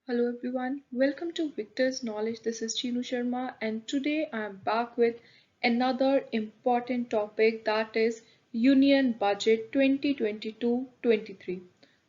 Hello everyone, welcome to Victor's Knowledge. This is Chinu Sharma, and today I am back with another important topic that is Union Budget 2022-23.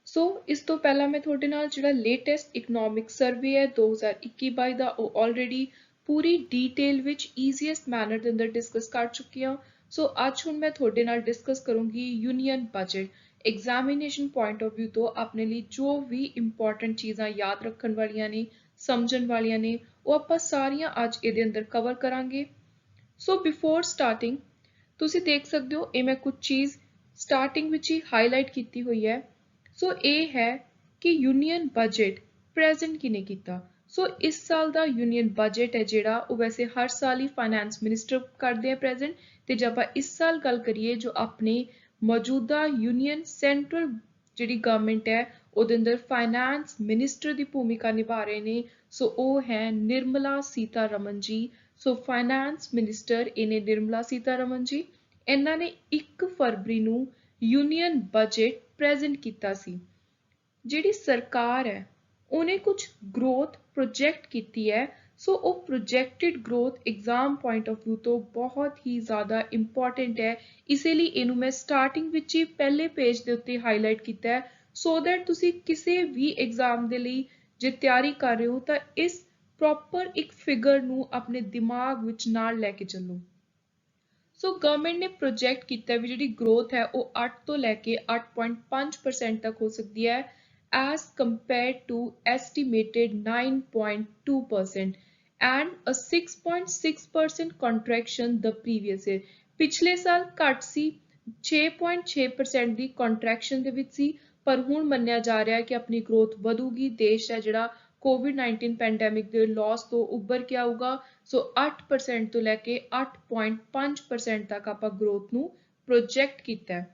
So ਇਸ ਤੋਂ ਪਹਿਲਾਂ ਮੈਂ ਤੁਹਾਡੇ ਨਾਲ ਜਿਹੜਾ latest economic survey ਹੈ 2021-22 ਦਾ ਉਹ ਆਲਰੇਡੀ ਪੂਰੀ detail ਵਿੱਚ ਈਜ਼ੀਐਸਟ ਮੈਨਰ ਦੇ ਅੰਦਰ ਡਿਸਕਸ ਕਰ ਚੁੱਕੀ ਹਾਂ। ਸੋ ਅੱਜ ਹੁਣ ਮੈਂ ਤੁਹਾਡੇ ਨਾਲ ਡਿਸਕਸ ਕਰੂੰਗੀ union budget examination point of view तो अपने लिए जो भी इंपॉर्टेंट चीज़ां याद रखन वालियां ने समझन वालियां ने वो आपां सारियां अज इहदे अंदर कवर करांगे। सो बिफोर स्टार्टिंग तुसी देख सकते हो ये मैं कुछ चीज़ स्टार्टिंग विच ही हाईलाइट की हुई है। सो ये है कि यूनियन बजट प्रेजेंट किने कीता। सो इस साल दा यूनियन बजट है जिहड़ा वो वैसे हर साल ही फाइनैंस मिनिस्टर करते हैं प्रेजेंट, ते जब आपां इस साल गल करिए जो अपने मौजूदा यूनियन सेंट्रल जिहड़ी गवर्नमेंट है ਉਹਦੇ ਅੰਦਰ फाइनैंस मिनिस्टर की भूमिका निभा रहे ने। सो वो है निर्मला सीतारमन जी। सो फाइनैंस मिनिस्टर इन्हें निर्मला सीतारमन जी इन्हां ने 1 फरवरी ਨੂੰ यूनियन बजट प्रेजेंट ਕੀਤਾ ਸੀ। ਜਿਹੜੀ सरकार है उन्हें कुछ ग्रोथ प्रोजेक्ट की है। सो वो projected growth exam point of view तो बहुत ही ज़्यादा इंपॉर्टेंट है, इसलिए इनू मैं स्टार्टिंग विच ही पहले पेज के उत्ते हाईलाइट किया है सो दैट तुसी किसी भी एग्जाम के लिए जे तैयारी कर रहे हो तो इस प्रॉपर एक फिगर नू अपने दिमाग विच नाल लैके चलो। सो गवर्नमेंट ने प्रोजेक्ट किया भी जी ग्रोथ है वो 8 तो लैके 8.5% तक हो सकती है as compared to estimated 9.2% and a 6.6% contraction the previous year। पिछले साल घट सी 6.6% ਦੀ contraction ਦੇ ਵਿੱਚ ਸੀ, पर ਹੁਣ ਮੰਨਿਆ ਜਾ ਰਿਹਾ है कि अपनी growth ਵਧੂਗੀ। देश है ਜਿਹੜਾ कोविड-19 ਪੈਂਡੈਮਿਕ ਦੇ लॉस ਤੋਂ ਉੱਭਰ ਕੇ ਆਊਗਾ। सो 8% ਤੋਂ ਲੈ ਕੇ 8.5% ਤੱਕ ਆਪਾਂ growth ਨੂੰ project ਕੀਤਾ ਹੈ।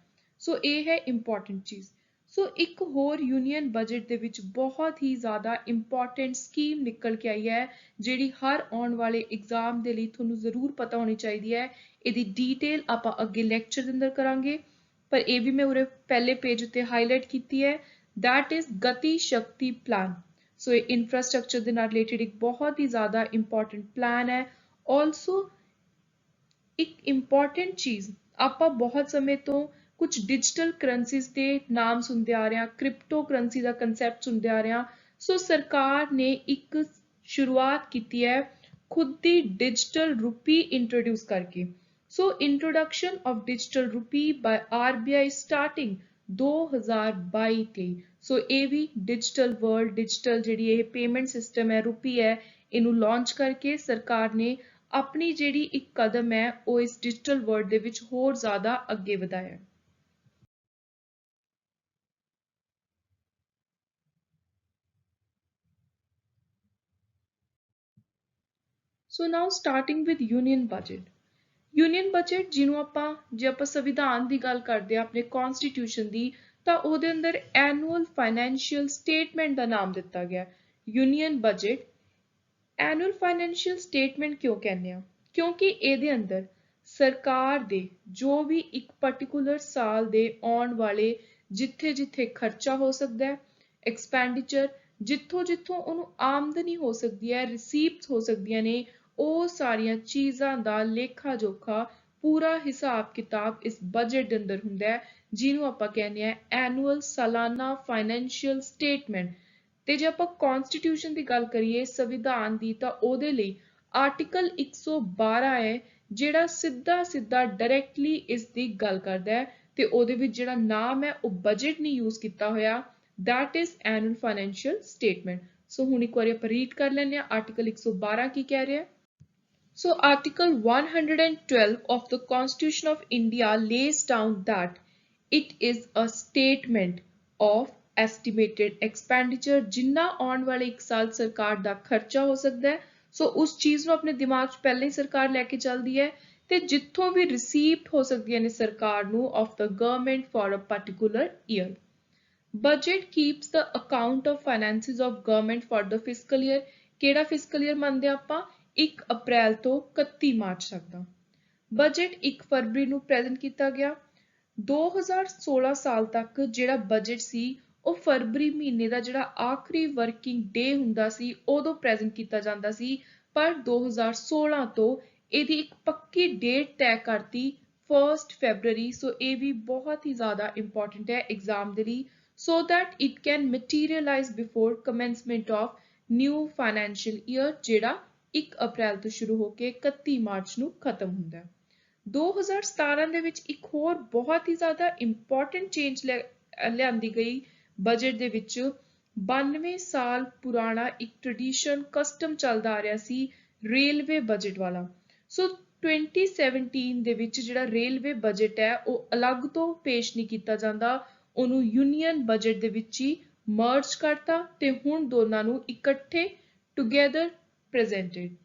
सो ਇਹ ਹੈ important ਚੀਜ਼। सो एक होर यूनियन बजट ਦੇ ਵਿੱਚ बहुत ही ज़्यादा इंपॉर्टेंट स्कीम निकल के आई है ਜਿਹੜੀ हर आने वाले एग्जाम ਦੇ ਲਈ ਤੁਹਾਨੂੰ ਜ਼ਰੂਰ पता होनी चाहिए है। ਇਹਦੀ डिटेल ਆਪਾਂ ਅੱਗੇ ਲੈਕਚਰ ਦੇ ਅੰਦਰ ਕਰਾਂਗੇ, पर ਇਹ ਵੀ मैं ਉਰੇ ਪਹਿਲੇ पेज ਉੱਤੇ हाईलाइट ਕੀਤੀ है। दैट इज गति शक्ति प्लान। सो ये इंफ्रास्ट्रक्चर ਦੇ ਨਾਲ रिलेटेड एक बहुत ही ज़्यादा इंपॉर्टेंट प्लान है। ऑल्सो एक इंपॉर्टेंट चीज़ ਆਪਾਂ बहुत समय तो कुछ डिजिटल करंसीज के नाम सुनते आ रहे हैं, क्रिप्टो करंसी का कंसैप्ट सुनते आ रहे हैं। सो सरकार ने एक शुरुआत की है खुद की डिजिटल रुपी इंट्रोड्यूस करके। So introduction of digital rupee by RBI starting 2022-23। So ये भी डिजिटल वर्ल्ड डिजिटल जी पेमेंट सिस्टम है रुपी है इनू लॉन्च करके सरकार ने अपनी जिहड़ी एक कदम है वो इस डिजिटल वर्ल्ड दे विच होर ज़्यादा अगे वधाया। So now starting with union budget. Union budget जिन्हों ਆਪਾਂ ਜੇ ਆਪਾਂ संविधान की गल करते हैं अपने कॉन्स्टिट्यूशन की, तो ਉਹਦੇ अंदर एनुअल फाइनैंशियल स्टेटमेंट का नाम दिता गया union budget. Annual financial statement क्यों कहने हैं, क्योंकि ਇਹਦੇ अंदर सरकार दे जो भी एक पर्टिकुलर साल दे आने वाले जिथे जिथे खर्चा हो सकता है, एक्सपेंडिचर जिथों जिथों उन्होंने आमदनी हो सकती है, रिसीप्ट हो सकती ने, ਉਹ ਸਾਰੀਆਂ ਚੀਜ਼ਾਂ ਦਾ ਲੇਖਾ ਜੋਖਾ ਪੂਰਾ ਹਿਸਾਬ ਕਿਤਾਬ ਇਸ ਬਜਟ ਦੇ ਅੰਦਰ ਹੁੰਦਾ ਹੈ ਜਿਹਨੂੰ ਆਪਾਂ ਕਹਿੰਦੇ ਆ ਐਨੂਅਲ ਸਾਲਾਨਾ ਫਾਈਨੈਂਸ਼ੀਅਲ ਸਟੇਟਮੈਂਟ। ਤੇ ਜੇ ਆਪਾਂ ਕਨਸਟੀਟਿਊਸ਼ਨ ਦੀ ਗੱਲ ਕਰੀਏ ਸੰਵਿਧਾਨ ਦੀ ਤਾਂ ਉਹਦੇ ਲਈ ਆਰਟੀਕਲ 112 ਹੈ ਜਿਹੜਾ ਸਿੱਧਾ ਸਿੱਧਾ ਡਾਇਰੈਕਟਲੀ ਇਸ ਦੀ ਗੱਲ ਕਰਦਾ ਹੈ ਤੇ ਉਹਦੇ ਵਿੱਚ ਜਿਹੜਾ ਨਾਮ ਹੈ ਉਹ ਬਜਟ ਨਹੀਂ ਯੂਜ਼ ਕੀਤਾ ਹੋਇਆ, that is annual financial statement. So हुण एक बार आप रीड कर लेने आर्टिकल 112 की कह रहा है। So Article 112 of the Constitution of India lays down that it is a statement of estimated expenditure जिन्ना आने वाले एक साल सरकार दा खर्चा हो सकता है। सो उस चीज़ ਨੂੰ अपने दिमाग 'ਚ पहले ही सरकार लेके चलती है ते जिथों भी रिसीप्ट हो सकती ने सरकार ਨੂੰ of the government for a particular year। Budget keeps the account of finances of government for the fiscal year। ਕਿਹੜਾ fiscal year ਮੰਨਦੇ ਆਪਾਂ 1 ਅਪ੍ਰੈਲ ਤੋਂ 31 ਮਾਰਚ ਤੱਕ ਦਾ। ਬਜਟ 1 ਫਰਵਰੀ ਨੂੰ ਪ੍ਰੈਜ਼ੈਂਟ ਕੀਤਾ ਗਿਆ। 2016 ਸਾਲ ਤੱਕ ਜਿਹੜਾ ਬਜਟ ਸੀ ਉਹ ਫਰਵਰੀ ਮਹੀਨੇ ਦਾ ਜਿਹੜਾ ਆਖਰੀ ਵਰਕਿੰਗ ਡੇ ਹੁੰਦਾ ਸੀ ਉਦੋਂ ਪ੍ਰੈਜ਼ੈਂਟ ਕੀਤਾ ਜਾਂਦਾ ਸੀ, ਪਰ 2016 ਤੋਂ ਇਹਦੀ ਇੱਕ ਪੱਕੀ ਡੇਟ ਤੈਅ ਕਰਤੀ 1 ਫੈਬਰਰੀ। ਸੋ ਇਹ ਵੀ ਬਹੁਤ ਹੀ ਜ਼ਿਆਦਾ ਇੰਪੋਰਟੈਂਟ ਹੈ ਐਗਜ਼ਾਮ ਦੇ ਲਈ, so that it can materialize before commencement of new financial year, ਜਿਹੜਾ 1 ਅਪ੍ਰੈਲ ਤੋਂ ਸ਼ੁਰੂ ਹੋ ਕੇ 31 ਮਾਰਚ ਨੂੰ ਖਤਮ ਹੁੰਦਾ ਹੈ। 2017 ਦੇ ਵਿੱਚ ਇੱਕ ਹੋਰ ਬਹੁਤ ਹੀ ਜ਼ਿਆਦਾ ਇੰਪੋਰਟੈਂਟ ਚੇਂਜ ਲਿਆਂਦੀ ਗਈ ਬਜਟ ਦੇ ਵਿੱਚ। 92 ਸਾਲ ਪੁਰਾਣਾ ਇੱਕ ਟ੍ਰੈਡੀਸ਼ਨ ਕਸਟਮ ਚੱਲਦਾ ਆ ਰਿਹਾ ਸੀ ਰੇਲਵੇ ਬਜਟ ਵਾਲਾ। ਸੋ 2017 ਦੇ ਵਿੱਚ ਜਿਹੜਾ ਰੇਲਵੇ ਬਜਟ ਹੈ ਉਹ ਅਲੱਗ ਤੋਂ ਪੇਸ਼ ਨਹੀਂ ਕੀਤਾ ਜਾਂਦਾ, ਉਹਨੂੰ ਯੂਨੀਅਨ ਬਜਟ ਦੇ ਵਿੱਚ ਹੀ ਮਰਜ ਕਰਤਾ ਤੇ ਹੁਣ ਦੋਨਾਂ ਨੂੰ ਇਕੱਠੇ together presented.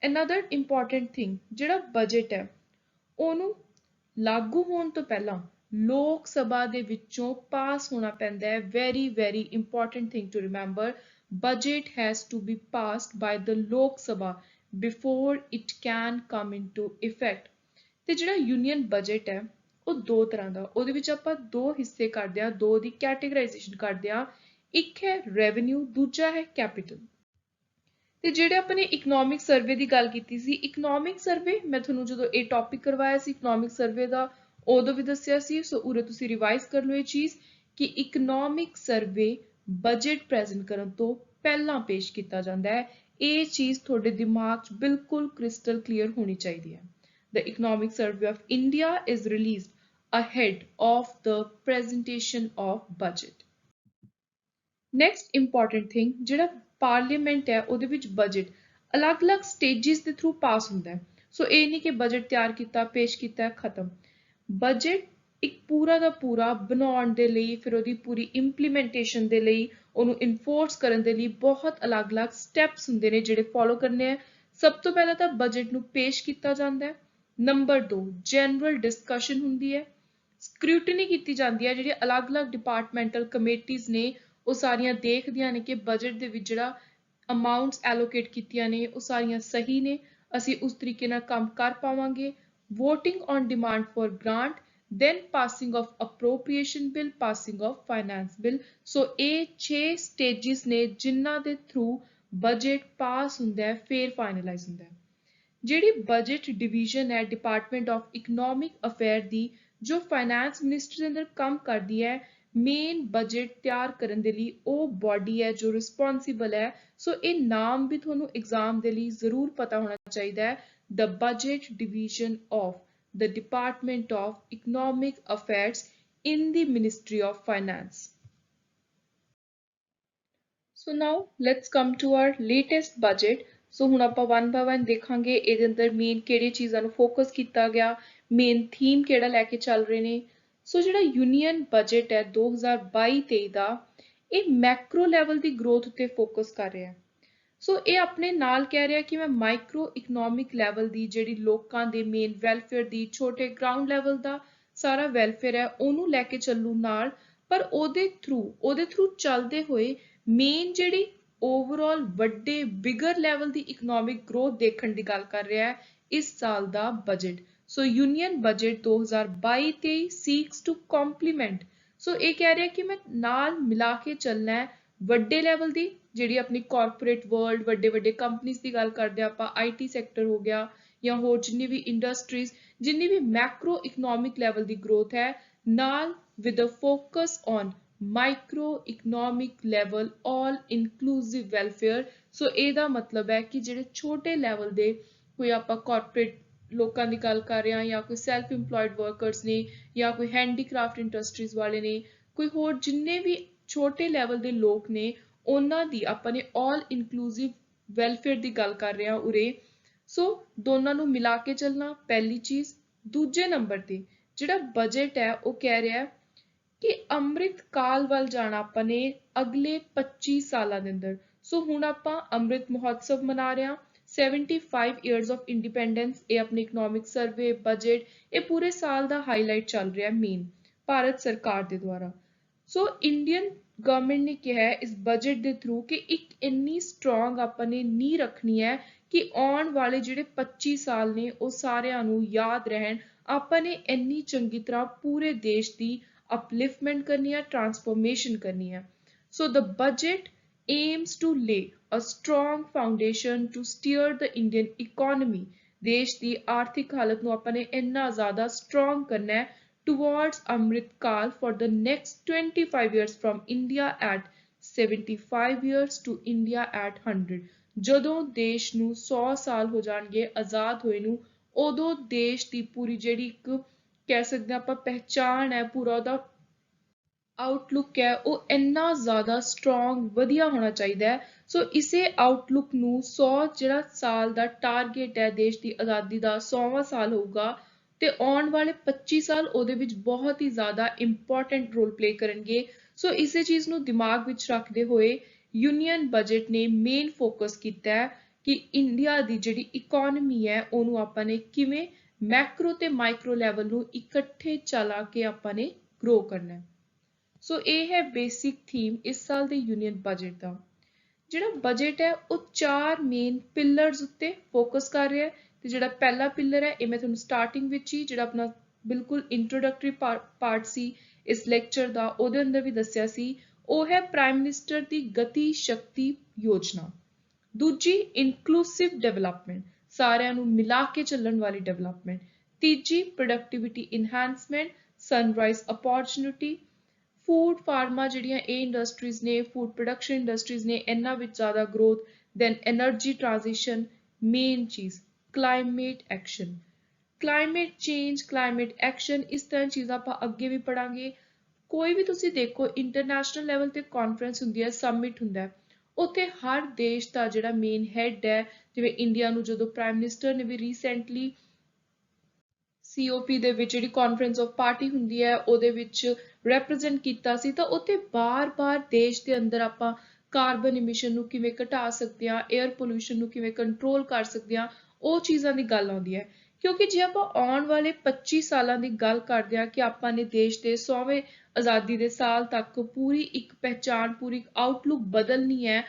Another important thing, ਜਿਹੜਾ ਬਜਟ ਹੈ ਉਹਨੂੰ ਲਾਗੂ ਹੋਣ ਤੋਂ ਪਹਿਲਾਂ ਲੋਕ ਸਭਾ ਦੇ ਵਿੱਚੋਂ ਪਾਸ ਹੋਣਾ ਪੈਂਦਾ ਹੈ। Very very important thing to remember, budget has to be passed by the Lok Sabha before it can come into effect. ਤੇ ਜਿਹੜਾ ਯੂਨੀਅਨ ਬਜਟ ਹੈ ਉਹ ਦੋ ਤਰ੍ਹਾਂ ਦਾ, ਉਹਦੇ ਵਿੱਚ ਆਪਾਂ ਦੋ ਹਿੱਸੇ ਕਰਦੇ ਹਾਂ, ਦੋ ਦੀ ਕੈਟੇਗਰਾਈਜੇਸ਼ਨ ਕਰਦੇ ਹਾਂ। ਇੱਕ ਹੈ ਰੈਵਨਿਊ, ਦੂਜਾ ਹੈ ਕੈਪੀਟਲ। ਤੇ ਜਿਹੜੇ ਆਪਾਂ ਨੇ ਇਕਨੋਮਿਕ ਸਰਵੇ ਦੀ ਗੱਲ ਕੀਤੀ ਸੀ, ਇਕਨੋਮਿਕ ਸਰਵੇ ਮੈਂ ਤੁਹਾਨੂੰ ਜਦੋਂ ਇਹ ਟੌਪਿਕ ਕਰਵਾਇਆ ਸੀ ਇਕਨੋਮਿਕ ਸਰਵੇ ਦਾ ਉਦੋਂ ਵੀ ਦੱਸਿਆ ਸੀ, ਸੋ ਉਰੇ ਤੁਸੀਂ ਰਿਵਾਈਜ਼ ਕਰ ਲਓ ਇਹ ਚੀਜ਼ ਕਿ ਇਕਨੋਮਿਕ ਸਰਵੇ ਬਜਟ ਪ੍ਰੈਜ਼ੈਂਟ ਕਰਨ ਤੋਂ ਪਹਿਲਾਂ ਪੇਸ਼ ਕੀਤਾ ਜਾਂਦਾ ਹੈ। ਇਹ ਚੀਜ਼ ਤੁਹਾਡੇ ਦਿਮਾਗ 'ਚ ਬਿਲਕੁਲ ਕ੍ਰਿਸਟਲ ਕਲੀਅਰ ਹੋਣੀ ਚਾਹੀਦੀ ਹੈ। The Economic Survey of India is released ahead of the presentation of budget. Next important thing, ਜਿਹੜਾ ਪਾਰਲੀਮੈਂਟ ਹੈ ਉਹਦੇ ਵਿੱਚ ਬਜਟ ਅਲੱਗ-ਅਲੱਗ ਸਟੇਜਿਸ ਦੇ ਥਰੂ ਪਾਸ ਹੁੰਦਾ ਹੈ। ਸੋ ਇਹ ਨਹੀਂ ਕਿ ਬਜਟ ਤਿਆਰ ਕੀਤਾ, ਪੇਸ਼ ਕੀਤਾ, ਖਤਮ। ਬਜਟ ਇੱਕ ਪੂਰਾ ਦਾ ਪੂਰਾ ਬਣਾਉਣ ਦੇ ਲਈ, ਫਿਰ ਉਹਦੀ ਪੂਰੀ ਇੰਪਲੀਮੈਂਟੇਸ਼ਨ ਦੇ ਲਈ, ਉਹਨੂੰ ਇਨਫੋਰਸ ਕਰਨ ਦੇ ਲਈ ਬਹੁਤ ਅਲੱਗ-ਅਲੱਗ ਸਟੈਪਸ ਹੁੰਦੇ ਨੇ ਜਿਹੜੇ ਫੋਲੋ ਕਰਨੇ ਆ। ਸਭ ਤੋਂ ਪਹਿਲਾਂ ਤਾਂ ਬਜਟ ਨੂੰ ਪੇਸ਼ ਕੀਤਾ ਜਾਂਦਾ ਹੈ। ਨੰਬਰ 2, ਜਨਰਲ ਡਿਸਕਸ਼ਨ ਹੁੰਦੀ ਹੈ, ਸਕ੍ਰੂਟਨੀ ਕੀਤੀ ਜਾਂਦੀ ਹੈ, ਜਿਹੜੇ ਅਲੱਗ-ਅਲੱਗ ਡਿਪਾਰਟਮੈਂਟਲ ਕਮੇਟੀਜ਼ ਨੇ ਉਹ ਸਾਰੀਆਂ ਦੇਖਦੀਆਂ ਨੇ ਕਿ ਬਜਟ ਦੇ ਵਿੱਚ ਜਿਹੜਾ ਅਮਾਊਂਟਸ ਐਲੋਕੇਟ ਕੀਤੀਆਂ ਨੇ ਉਹ ਸਾਰੀਆਂ ਸਹੀ ਨੇ, ਅਸੀਂ ਉਸ ਤਰੀਕੇ ਨਾਲ ਕੰਮ ਕਰ ਪਾਵਾਂਗੇ। Voting on demand for grant, then passing of appropriation bill, passing of finance bill। ਸੋ ਇਹ 6 ਸਟੇਜਿਸ ਨੇ ਜਿਨ੍ਹਾਂ ਦੇ ਥਰੂ ਬਜਟ ਪਾਸ ਹੁੰਦਾ ਹੈ, ਫਿਰ ਫਾਈਨਲਾਈਜ਼ ਹੁੰਦਾ ਹੈ। ਜਿਹੜੀ ਬਜਟ ਡਿਵੀਜ਼ਨ ਹੈ ਡਿਪਾਰਟਮੈਂਟ ਆਫ ਇਕਨੋਮਿਕ ਅਫੇਅਰ ਦੀ, ਜੋ ਫਾਈਨੈਂਸ ਮਿਨਿਸਟਰ ਦੇ ਅੰਦਰ ਕੰਮ ਕਰਦੀ ਹੈ, ਮੇਨ ਬਜਟ ਤਿਆਰ ਕਰਨ ਦੇ ਲਈ ਉਹ ਬਾਡੀ ਹੈ ਜੋ ਰਿਸਪੌਂਸਿਬਲ ਹੈ। ਸੋ ਇਹ ਨਾਮ ਵੀ ਤੁਹਾਨੂੰ ਐਗਜ਼ਾਮ ਦੇ ਲਈ ਜ਼ਰੂਰ ਪਤਾ ਹੋਣਾ ਚਾਹੀਦਾ ਹੈ, the budget division of the Department of Economic Affairs in the Ministry of Finance. So now let's come to our latest budget. So ਹੁਣ ਆਪਾਂ one by one ਦੇਖਾਂਗੇ ਇਹਦੇ ਅੰਦਰ ਮੇਨ ਕਿਹੜੀ ਚੀਜ਼ਾਂ ਨੂੰ ਫੋਕਸ ਕੀਤਾ ਗਿਆ, ਮੇਨ ਥੀਮ ਕਿਹੜਾ ਲੈ ਕੇ ਚੱਲ ਰਹੇ ਨੇ। ਸੋ ਜਿਹੜਾ ਯੂਨੀਅਨ ਬਜਟ ਹੈ 2022-23 ਦਾ, ਇਹ ਮੈਕਰੋ ਲੈਵਲ ਦੀ ਗਰੋਥ ਉੱਤੇ ਫੋਕਸ ਕਰ ਰਿਹਾ ਹੈ। ਸੋ ਇਹ ਆਪਣੇ ਨਾਲ ਕਹਿ ਰਿਹਾ ਕਿ ਮੈਂ ਮਾਈਕਰੋ ਇਕਨੋਮਿਕ ਲੈਵਲ ਦੀ ਜਿਹੜੀ ਲੋਕਾਂ ਦੇ ਮੇਨ ਵੈਲਫੇਅਰ ਦੀ, ਛੋਟੇ ਗਰਾਊਂਡ ਲੈਵਲ ਦਾ ਸਾਰਾ ਵੈਲਫੇਅਰ ਹੈ ਉਹਨੂੰ ਲੈ ਕੇ ਚੱਲੂ ਨਾਲ, ਪਰ ਉਹਦੇ ਥਰੂ ਚੱਲਦੇ ਹੋਏ ਮੇਨ ਜਿਹੜੀ ਓਵਰਆਲ ਵੱਡੇ ਬਿਗਰ ਲੈਵਲ ਦੀ ਇਕਨੋਮਿਕ ਗਰੋਥ ਦੇਖਣ ਦੀ ਗੱਲ ਕਰ ਰਿਹਾ ਹੈ ਇਸ ਸਾਲ ਦਾ budget. So union budget 2022-23 seeks to complement, so ਇਹ ਕਹਿ ਰਿਹਾ ਕਿ ਮੈਂ ਨਾਲ ਮਿਲਾ ਕੇ ਚੱਲਣਾ ਹੈ ਵੱਡੇ ਲੈਵਲ ਦੀ, ਜਿਹੜੀ ਆਪਣੀ ਕਾਰਪੋਰੇਟ ਵਰਲਡ, ਵੱਡੇ ਵੱਡੇ ਕੰਪਨੀਜ਼ ਦੀ ਗੱਲ ਕਰਦੇ ਆਪਾਂ, IT ਸੈਕਟਰ ਹੋ ਗਿਆ ਜਾਂ ਹੋਰ ਜਿੰਨੀ ਵੀ ਇੰਡਸਟਰੀਜ਼, ਜਿੰਨੀ ਵੀ ਮੈਕਰੋ ਇਕਨੋਮਿਕ ਲੈਵਲ ਦੀ ਗਰੋਥ ਹੈ, ਨਾਲ with a focus on micro economic level all inclusive welfare. So ਇਹਦਾ ਮਤਲਬ ਹੈ ਕਿ ਜਿਹੜੇ ਛੋਟੇ ਲੈਵਲ ਦੇ ਕੋਈ ਆਪਾਂ ਕਾਰਪੋਰੇਟ ਲੋਕਾਂ ਦੀ ਗੱਲ ਕਰ ਰਹੇ ਹਾਂ, ਜਾਂ ਕੋਈ ਸੈਲਫ ਇੰਪਲੋਇਡ ਵਰਕਰਸ ਨੇ, ਜਾਂ ਕੋਈ ਹੈਂਡੀਕ੍ਰਾਫਟ ਇੰਡਸਟਰੀਜ਼ ਵਾਲੇ ਨੇ, ਕੋਈ ਹੋਰ ਜਿੰਨੇ ਵੀ ਛੋਟੇ ਲੈਵਲ ਦੇ ਲੋਕ ਨੇ, ਉਹਨਾਂ ਦੀ ਆਪਾਂ ਨੇ ਆਲ ਇਨਕਲੂਸਿਵ ਵੈਲਫੇਅਰ ਦੀ ਗੱਲ ਕਰ ਰਹੇ ਹਾਂ ਉਰੇ। ਸੋ ਦੋਨਾਂ ਨੂੰ ਮਿਲਾ ਕੇ ਚੱਲਣਾ ਪਹਿਲੀ ਚੀਜ਼। ਦੂਜੇ ਨੰਬਰ ਤੇ ਜਿਹੜਾ ਬਜਟ ਹੈ ਉਹ ਕਹਿ ਰਿਹਾ ਕਿ ਅੰਮ੍ਰਿਤ ਕਾਲ ਵੱਲ ਜਾਣਾ ਆਪਾਂ ਨੇ ਅਗਲੇ 25 ਸਾਲਾਂ ਦੇ ਅੰਦਰ। ਸੋ ਹੁਣ ਆਪਾਂ ਅੰਮ੍ਰਿਤ ਮਹੋਤਸਵ ਮਨਾ ਰਹੇ ਹਾਂ, 75 years of independence, ਇਹ ਆਪਣੀ ਇਕਨੋਮਿਕ ਸਰਵੇ, ਬਜਟ, ਇਹ ਪੂਰੇ ਸਾਲ ਦਾ ਹਾਈਲਾਈਟ ਚੱਲ ਰਿਹਾ ਮੇਨ ਭਾਰਤ ਸਰਕਾਰ ਦੇ ਦੁਆਰਾ। ਸੋ ਇੰਡੀਅਨ ਗਵਰਨਮੈਂਟ ਨੇ ਕਿਹਾ ਹੈ ਇਸ ਬਜਟ ਦੇ ਥਰੂ ਕਿ ਇੱਕ ਇੰਨੀ ਸਟਰੋਂਗ ਆਪਾਂ ਨੇ ਨੀਂਹ ਰੱਖਣੀ ਹੈ ਕਿ ਆਉਣ ਵਾਲੇ ਜਿਹੜੇ 25 ਸਾਲ ਨੇ ਉਹ ਸਾਰਿਆਂ ਨੂੰ ਯਾਦ ਰਹਿਣ। ਆਪਾਂ ਨੇ ਇੰਨੀ ਚੰਗੀ ਤਰ੍ਹਾਂ ਪੂਰੇ ਦੇਸ਼ ਦੀ upliftment करनी है, transformation करनी है. So the budget aims to lay a strong foundation to steer the Indian economy. देश ਦੀ ਆਰਥਿਕ ਹਾਲਤ ਨੂੰ ਆਪਾਂ ਨੇ ਇੰਨਾ ਜ਼ਿਆਦਾ strong ਕਰਨਾ ਹੈ towards Amrit Kal for the next 25 years from India at 75 years to India at 100. ਜਦੋਂ ਦੇਸ਼ ਨੂੰ 100 ਸਾਲ ਹੋ ਜਾਣਗੇ ਆਜ਼ਾਦ ਹੋਏ ਨੂੰ, ਉਦੋਂ ਦੇਸ਼ ਦੀ ਪੂਰੀ ਜਿਹੜੀ ਇੱਕ ਕਹਿ ਸਕਦੇ ਆਪਾਂ ਪਹਿਚਾਣ ਹੈ, ਪੂਰਾ ਉਹਦਾ ਆਊਟਲੁੱਕ ਹੈ, ਉਹ ਇੰਨਾ ਜ਼ਿਆਦਾ ਸਟਰੋਂਗ ਵਧੀਆ ਹੋਣਾ ਚਾਹੀਦਾ ਹੈ. ਸੋ ਇਸੇ ਆਊਟਲੁੱਕ ਨੂੰ 100 ਜਿਹੜਾ ਸਾਲ ਦਾ ਟਾਰਗੇਟ ਹੈ ਦੇਸ਼ ਦੀ ਆਜ਼ਾਦੀ ਦਾ 100ਵਾਂ ਸਾਲ ਹੋਊਗਾ, ਤੇ ਆਉਣ ਵਾਲੇ 25 ਸਾਲ ਉਹਦੇ ਵਿੱਚ ਬਹੁਤ ਹੀ ਜ਼ਿਆਦਾ ਇੰਪੋਰਟੈਂਟ ਰੋਲ ਪਲੇ ਕਰਨਗੇ. ਸੋ ਇਸੇ ਚੀਜ਼ ਨੂੰ ਦਿਮਾਗ ਵਿੱਚ ਰੱਖਦੇ ਹੋਏ ਯੂਨੀਅਨ ਬਜਟ ਨੇ ਮੇਨ ਫੋਕਸ ਕੀਤਾ ਹੈ ਕਿ ਇੰਡੀਆ ਦੀ ਜਿਹੜੀ ਇਕੋਨਮੀ ਹੈ ਉਹਨੂੰ ਆਪਾਂ ਨੇ ਕਿਵੇਂ ਮੈਕਰੋ ਤੇ ਮਾਈਕਰੋ ਲੈਵਲ ਨੂੰ ਇਕੱਠੇ ਚਲਾ ਕੇ ਆਪਾਂ ਨੇ ਗਰੋ ਕਰਨਾ ਹੈ. ਸੋ ਇਹ ਹੈ ਬੇਸਿਕ ਥੀਮ ਇਸ ਸਾਲ ਦੇ ਯੂਨੀਅਨ ਬਜਟ ਦਾ. ਜਿਹੜਾ ਬਜਟ ਹੈ ਉਹ 4 ਮੇਨ ਪਿਲਰਸ ਉੱਤੇ ਫੋਕਸ ਕਰ ਰਿਹਾ ਹੈ, ਤੇ ਜਿਹੜਾ ਪਹਿਲਾ ਪਿਲਰ ਹੈ ਇਹ ਮੈਂ ਤੁਹਾਨੂੰ ਸਟਾਰਟਿੰਗ ਵਿੱਚ ਹੀ ਜਿਹੜਾ ਆਪਣਾ ਬਿਲਕੁਲ ਇੰਟਰੋਡਕਟਰੀ ਪਾਰਟ ਸੀ ਇਸ ਲੈਕਚਰ ਦਾ ਉਹਦੇ ਅੰਦਰ ਵੀ ਦੱਸਿਆ ਸੀ, ਉਹ ਹੈ ਪ੍ਰਾਈਮ ਮਿਨਿਸਟਰ ਦੀ ਗਤੀ ਸ਼ਕਤੀ ਯੋਜਨਾ. ਦੂਜੀ ਇਨਕਲੂਸਿਵ ਡਿਵੈਲਪਮੈਂਟ, ਸਾਰਿਆਂ ਨੂੰ ਮਿਲਾ ਕੇ ਚੱਲਣ ਵਾਲੀ ਡਿਵੈਲਪਮੈਂਟ. ਤੀਜੀ productivity enhancement, sunrise opportunity. Food pharma ਜਿਹੜੀਆਂ ਇਹ ਇੰਡਸਟਰੀਜ਼ ਨੇ, ਫੂਡ ਪ੍ਰੋਡਕਸ਼ਨ ਇੰਡਸਟਰੀਜ਼ ਨੇ, ਇਹਨਾਂ ਵਿੱਚ ਜ਼ਿਆਦਾ growth. Then energy transition. Main ਚੀਜ਼ climate action, climate change, climate action, ਇਸ ਤਰ੍ਹਾਂ ਚੀਜ਼ਾਂ ਆਪਾਂ ਅੱਗੇ ਵੀ ਪੜਾਂਗੇ. ਕੋਈ ਵੀ ਤੁਸੀਂ ਦੇਖੋ ਇੰਟਰਨੈਸ਼ਨਲ ਲੈਵਲ ਤੇ ਕਾਨਫਰੰਸ ਹੁੰਦੀ ਹੈ, ਸਮਿਟ ਹੁੰਦਾ ਹੈ, ਉੱਥੇ ਹਰ ਦੇਸ਼ ਦਾ ਜਿਹੜਾ ਮੇਨ ਹੈਡ ਹੈ, ਜਿਵੇਂ ਇੰਡੀਆ ਨੂੰ ਜਦੋਂ ਪ੍ਰਾਈਮ ਮਿਨਿਸਟਰ ਨੇ ਵੀ ਰੀਸੈਂਟਲੀ COP ਦੇ ਵਿੱਚ ਜਿਹੜੀ ਕਾਨਫਰੰਸ ਆਫ ਪਾਰਟੀ ਹੁੰਦੀ ਹੈ ਉਹਦੇ ਵਿੱਚ ਰੈਪਰੈਜ਼ੈਂਟ ਕੀਤਾ ਸੀ, ਤਾਂ ਉੱਥੇ ਬਾਰ-ਬਾਰ ਦੇਸ਼ ਦੇ ਅੰਦਰ ਆਪਾਂ ਕਾਰਬਨ ਇਮਿਸ਼ਨ ਨੂੰ ਕਿਵੇਂ ਘਟਾ ਸਕਦੇ ਹਾਂ, 에ਅਰ ਪੋਲਿਊਸ਼ਨ ਨੂੰ ਕਿਵੇਂ ਕੰਟਰੋਲ ਕਰ ਸਕਦੇ ਹਾਂ, ਉਹ ਚੀਜ਼ਾਂ ਦੀ ਗੱਲ ਆਉਂਦੀ ਹੈ. ਕਿਉਂਕਿ ਜੇ ਆਪਾਂ ਆਉਣ ਵਾਲੇ 25 ਸਾਲਾਂ ਦੀ ਗੱਲ ਕਰਦੇ ਹਾਂ ਕਿ ਆਪਾਂ ਨੇ ਦੇਸ਼ ਦੇ 100ਵੇਂ ਆਜ਼ਾਦੀ ਦੇ ਸਾਲ ਤੱਕ ਪੂਰੀ ਇੱਕ ਪਹਿਚਾਣ, ਪੂਰੀ ਇੱਕ ਆਊਟਲੁੱਕ ਬਦਲਣੀ ਹੈ,